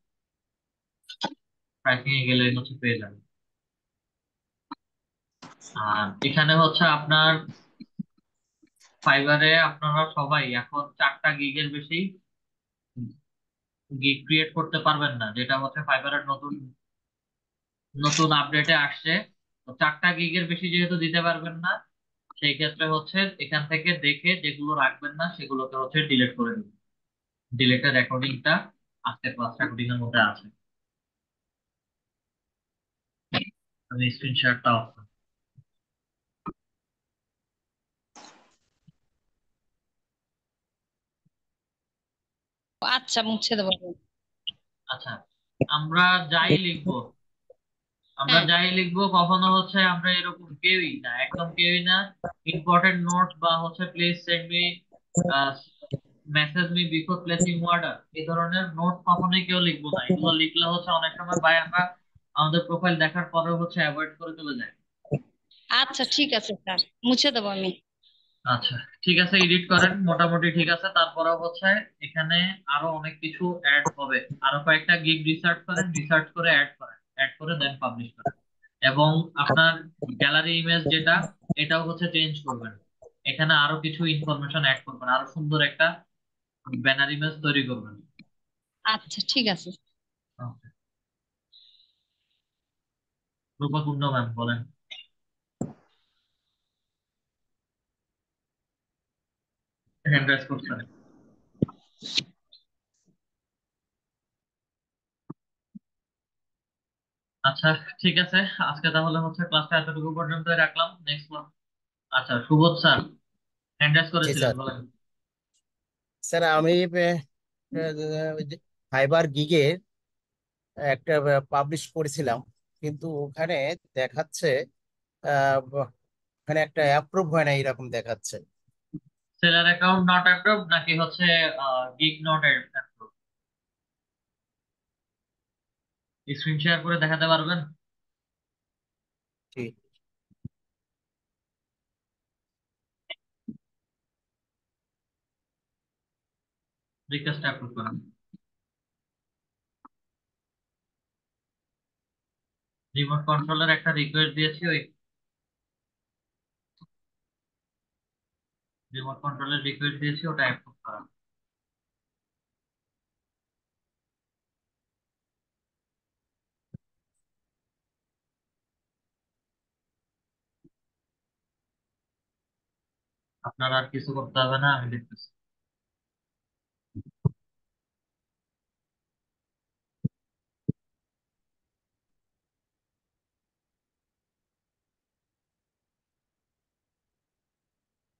প্রাইসিং এ গেলে হচ্ছে পেয়ে যাবেন। আর এখানে হচ্ছে আপনার ফাইবারে আপনারা সবাই এখন 4টা গিগের বেশি গিগ ক্রিয়েট করতে পারবেন না, যেটা হচ্ছে ফাইবারের নতুন নতুন আপডেটে আসছে। তো 4টা গিগের বেশি যেহেতু দিতে পারবেন না, সেই ক্ষেত্রে হচ্ছে এখান থেকে দেখে যেগুলো রাখবেন না সেগুলোকে হচ্ছে ডিলিট করে দিবেন। ডিলেটের রেকর্ডিংটা আজকের ক্লাস রেকর্ডিং এর মধ্যে আছে। আমি স্ক্রিন শেয়ারটা অফ করি। আচ্ছা, মুছে দেবো। আচ্ছা, আমরা যাই লিখবো আমরা হ্যাঁ। যাই লিখবো কখনো হচ্ছে আমরা এরকম কেউই না, একদম কেউই না ইম্পর্টেন্ট নোট বা হচ্ছে please send me message me before placing order, এই ধরনের নোট কখনোই কেউ লিখবো না। এগুলো লিখলে হচ্ছে অনেক সময় ভাই আমরা আমাদের প্রোফাইল দেখার পরেও হচ্ছে অ্যাভয়েড করে চলে যায়। আচ্ছা, ঠিক আছে স্যার, মুছে দেবো আমি। আচ্ছা, ঠিক আছে, এডিট করেন, মোটামুটি ঠিক আছে। তারপরেও হচ্ছে এখানে আরো অনেক কিছু অ্যাড হবে, আরো কয়েকটা গিগ রিসার্চ করেন, রিসার্চ করে অ্যাড করে দেন পাবলিশ করেন। এবং আপনার গ্যালারি ইমেজ যেটা, এটাও হচ্ছে চেঞ্জ করবেন, এখানে আরো কিছু ইনফরমেশন অ্যাড করবেন, আরো সুন্দর একটা ব্যানার ইমেজ তৈরি করবেন। আচ্ছা, ঠিক আছে। ওকে, রূপা ম্যাম বলেন। হ্যান্ড রাইজ করছেন? আচ্ছা, ঠিক আছে, আজকে তাহলে হচ্ছে ক্লাসটা এতটুকু পর্যন্তই রাখলাম, নেক্সট ক্লাস। আচ্ছা, সুবোধ স্যার হ্যান্ড রাইজ জি করেছিলেন, স্যার। বলেন। স্যার আমি ফাইবার গিগে একটা পাবলিশ করেছিলাম, কিন্তু ওখানে দেখাচ্ছে ওখানে একটা অ্যাপ্রুভ হয় না এরকম দেখাচ্ছে। সেলার অ্যাকাউন্ট নট অ্যাপ্রুভড নাকি হচ্ছে gig not approved? Screen share করে দেখাতে পারবেন? ঠিক। রিকোয়েস্ট অ্যাপ্রুভ করেন। রিমোট কন্ট্রোলের একটা রিকোয়েস্ট দিয়েছি, ওই রিমোট কন্ট্রোলের রিকোয়েস্ট দিয়েছি, ওটা অ্যাপ্রুভ করেন। আপনার আর কিছু করতে হবে না, আমি দেখতেছি।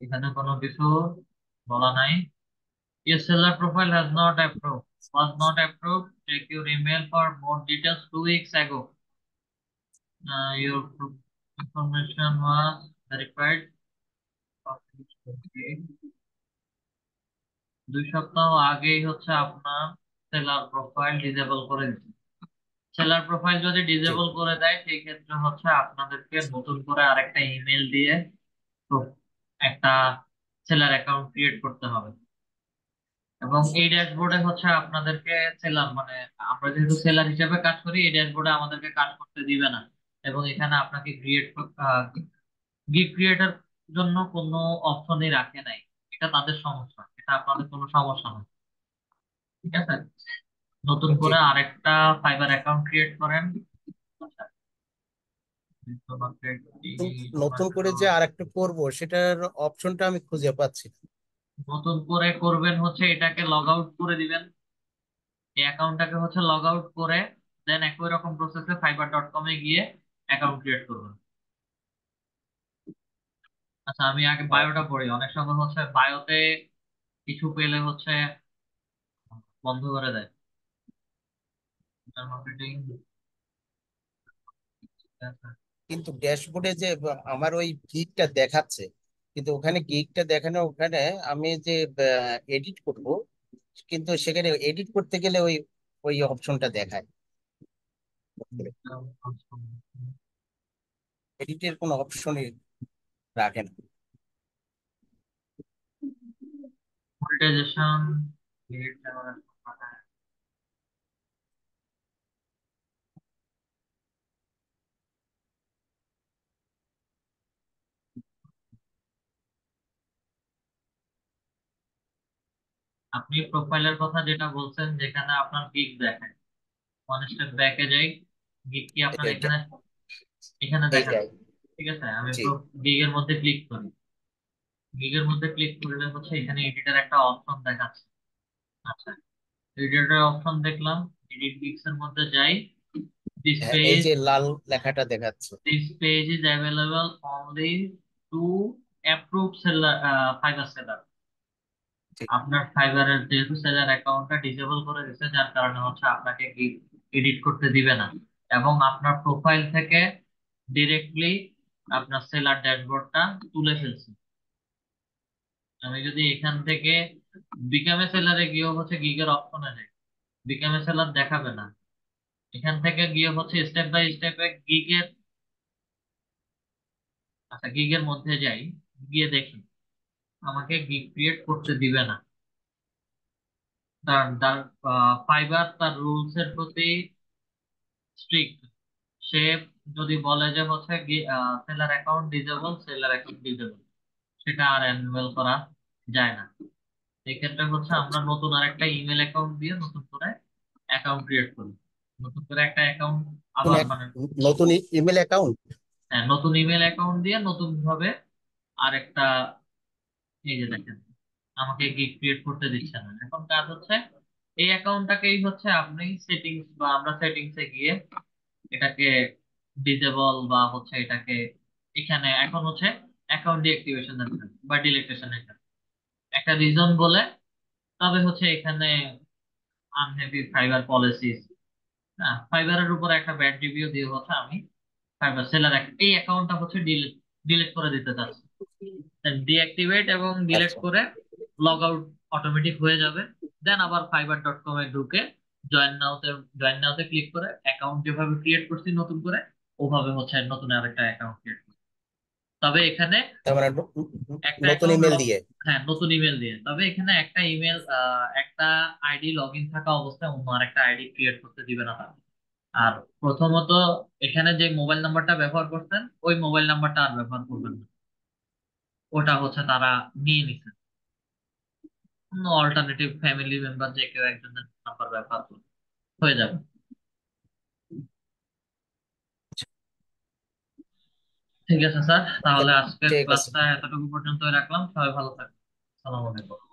এখানে কোনো কিছু বলা নাই। Your seller profile has not approved. Was not approved. Check your email for more details 2 weeks ago. Your information was verified. 2 সপ্তাহ আগেই হচ্ছে আপনার সেলার প্রোফাইল ডিসেবল করে দিচ্ছে। সেলার প্রোফাইল যদি জি। ডিসেবল করে দেয় সেই ক্ষেত্রে হচ্ছে আপনাদেরকে নতুন করে আরেকটা ইমেল দিয়ে তো একটা সেলার অ্যাকাউন্ট ক্রিয়েট করতে হবে। এবং এই ড্যাশবোর্ডে হচ্ছে আপনাদেরকে সেলার মানে আমরা যেহেতু সেলার হিসেবে কাজ করি, এই ড্যাশবোর্ডে আমাদেরকে কাজ করতে দিবে না। এবং এখানে আপনাকে গিগ ক্রিয়েটার জন্য কোনো অপশনই রাখে নাই। এটা তাদের সমস্যা, এটা আপনাদের কোনো সমস্যা নয়। ঠিক আছে, নতুন জি। করে আরেকটা ফাইবার অ্যাকাউন্ট ক্রিয়েট করেন। আচ্ছা, নতুন করে যে আরেকটা করব সেটার অপশনটা আমি খুঁজে পাচ্ছি না। নতুন করে করবেন হচ্ছে এটাকে লগ আউট করে দিবেন, এই অ্যাকাউন্টটাকে হচ্ছে লগ আউট করে দেন একই রকম প্রসেসে fiverr.com-এ গিয়ে অ্যাকাউন্ট ক্রিয়েট করবেন। আচ্ছা, আমি আগে বায়োটা পড়ি, অনেক সময় হচ্ছে বায়োতে কিছু পেলে হচ্ছে বন্ধ করে দেয়। মার্কেটিং। কিন্তু ড্যাশবোর্ডে যে আমার ওই গিগটা দেখাচ্ছে, কিন্তু ওখানে গিগটা দেখানো, ওখানে আমি যে এডিট করব, কিন্তু সেখানে এডিট করতে গেলে ওই ওই অপশনটা দেখায়। এডিটের কোনো অপশনই রাখে না। মনিটাইজেশন, আপনি প্রোফাইলের কথা যেটা বলছেন যেখানে আপনার গিগ দেখেন, ওয়ান স্টেপ ব্যাকে যাই, গিগ কি আপনার এইটা এখানে এখানে এইটাই। দেখাচ্ছে? ঠিক আছে, আমি জি। গিগের মধ্যে ক্লিক করি। গিগের মধ্যে ক্লিক করলে হচ্ছে এখানে এডিটার একটা অপশন দেখাচ্ছে। আচ্ছা, এডিটর অপশন দেখলাম, এডিট গিগস এর মধ্যে যাই। দিস হ্যাঁ, এই পেজ যে লাল লেখাটা দেখাচ্ছে। This page is available only to approve seller, Fiverr seller. জি। আপনার ফাইবারের যেহেতু সেলার অ্যাকাউন্টটা ডিসেবল করে দিচ্ছে, যার কারণে হচ্ছে আপনাকে এডিট করতে দিবে না, এবং আপনার প্রোফাইল থেকে ডিরেক্টলি আপনার সেলার ড্যাশবোর্ডটা তুলে ফেলছে। আমি যদি এখান থেকে বিকাম এ সেলারে গিয়েও হচ্ছে গিগের অপশনে যাই, বিকাম এ সেলার দেখাবে না। এখান থেকে গিয়ে হচ্ছে স্টেপ বাই স্টেপে গিগের, আচ্ছা গিগের মধ্যে যাই, গিয়ে দেখি আমাকে গিগ ক্রিয়েট করতে দিবে না। তার তার ফাইবার তার রুলস এর প্রতি স্ট্রিক্ট। সে যদি বলে যে হচ্ছে seller account disable, seller account disable, সেটা আর এনরোল করা যায় না। এক্ষেত্রে হচ্ছে আমরা আচ্ছা। নতুন আরেকটা ইমেল অ্যাকাউন্ট দিয়ে নতুন করে অ্যাকাউন্ট ক্রিয়েট করি, নতুন করে একটা অ্যাকাউন্ট নতুন আবার মানে, নতুন ইমেল অ্যাকাউন্ট। হ্যাঁ নতুন ইমেল অ্যাকাউন্ট দিয়ে নতুন ভাবে আরেকটা, এই যে দেখেন আমাকে গিগ ক্রিয়েট করতে দিচ্ছে না। এখন কাজ হচ্ছে এই অ্যাকাউন্টটাকেই হচ্ছে আপনি সেটিংস বা আমরা সেটিংস এ গিয়ে এটাকে ডিসেবল বা হচ্ছে এটাকে, এখানে এখন হচ্ছে অ্যাকাউন্ট ডিঅ্যাক্টিভেশন বা ডিলেটেশন একটা রিজন বলে, তবে হচ্ছে এখানে আনহেভি ফাইবার পলিসিস, হ্যাঁ ফাইবারের উপর একটা ব্যাড রিভিউ দিয়ে হচ্ছে আমি ফাইবার সেলার এই অ্যাকাউন্টটা হচ্ছে ডিলিট ডিলিট করে দিতে চাচ্ছি। ডিঅ্যাক্টিভেট এবং ডিলিট আচ্ছা। করে লগ আউট অটোমেটিক হয়ে যাবে। দেন আবার fiverr.com এ ঢুকে জয়েন নাওতে জয়েন নাওতে ক্লিক করে অ্যাকাউন্ট যেভাবে ক্রিয়েট করছি নতুন করে, ওভাবে হচ্ছে নতুন আরেকটা অ্যাকাউন্ট ক্রিয়েট করছি। তবে এখানে তার মানে একটা নতুন অ্যাকাউন্ট ইমেল দিয়ে। হ্যাঁ নতুন ইমেল দিয়ে, তবে এখানে একটা ইমেল, একটা আইডি লগ ইন থাকা অবস্থায় অন্য আরেকটা আইডি ক্রিয়েট করতে দিবে না তারা। আর প্রথমত এখানে যে মোবাইল নাম্বারটা ব্যবহার করতেন ওই মোবাইল নাম্বারটা আর ব্যবহার করবেন না, ওটা হচ্ছে তারা নিয়ে নিছে। অন্য অল্টারনেটিভ ফ্যামিলি মেম্বার যে কেউ একজনের নাম্বার ব্যবহার করবে, হয়ে যাবে। ঠিক আছে স্যার, তাহলে আজকের ঠিক আছে। ক্লাসটা এতটুকু পর্যন্ত রাখলাম। সবাই ভালো থাকবেন। আসসালামু আলাইকুম।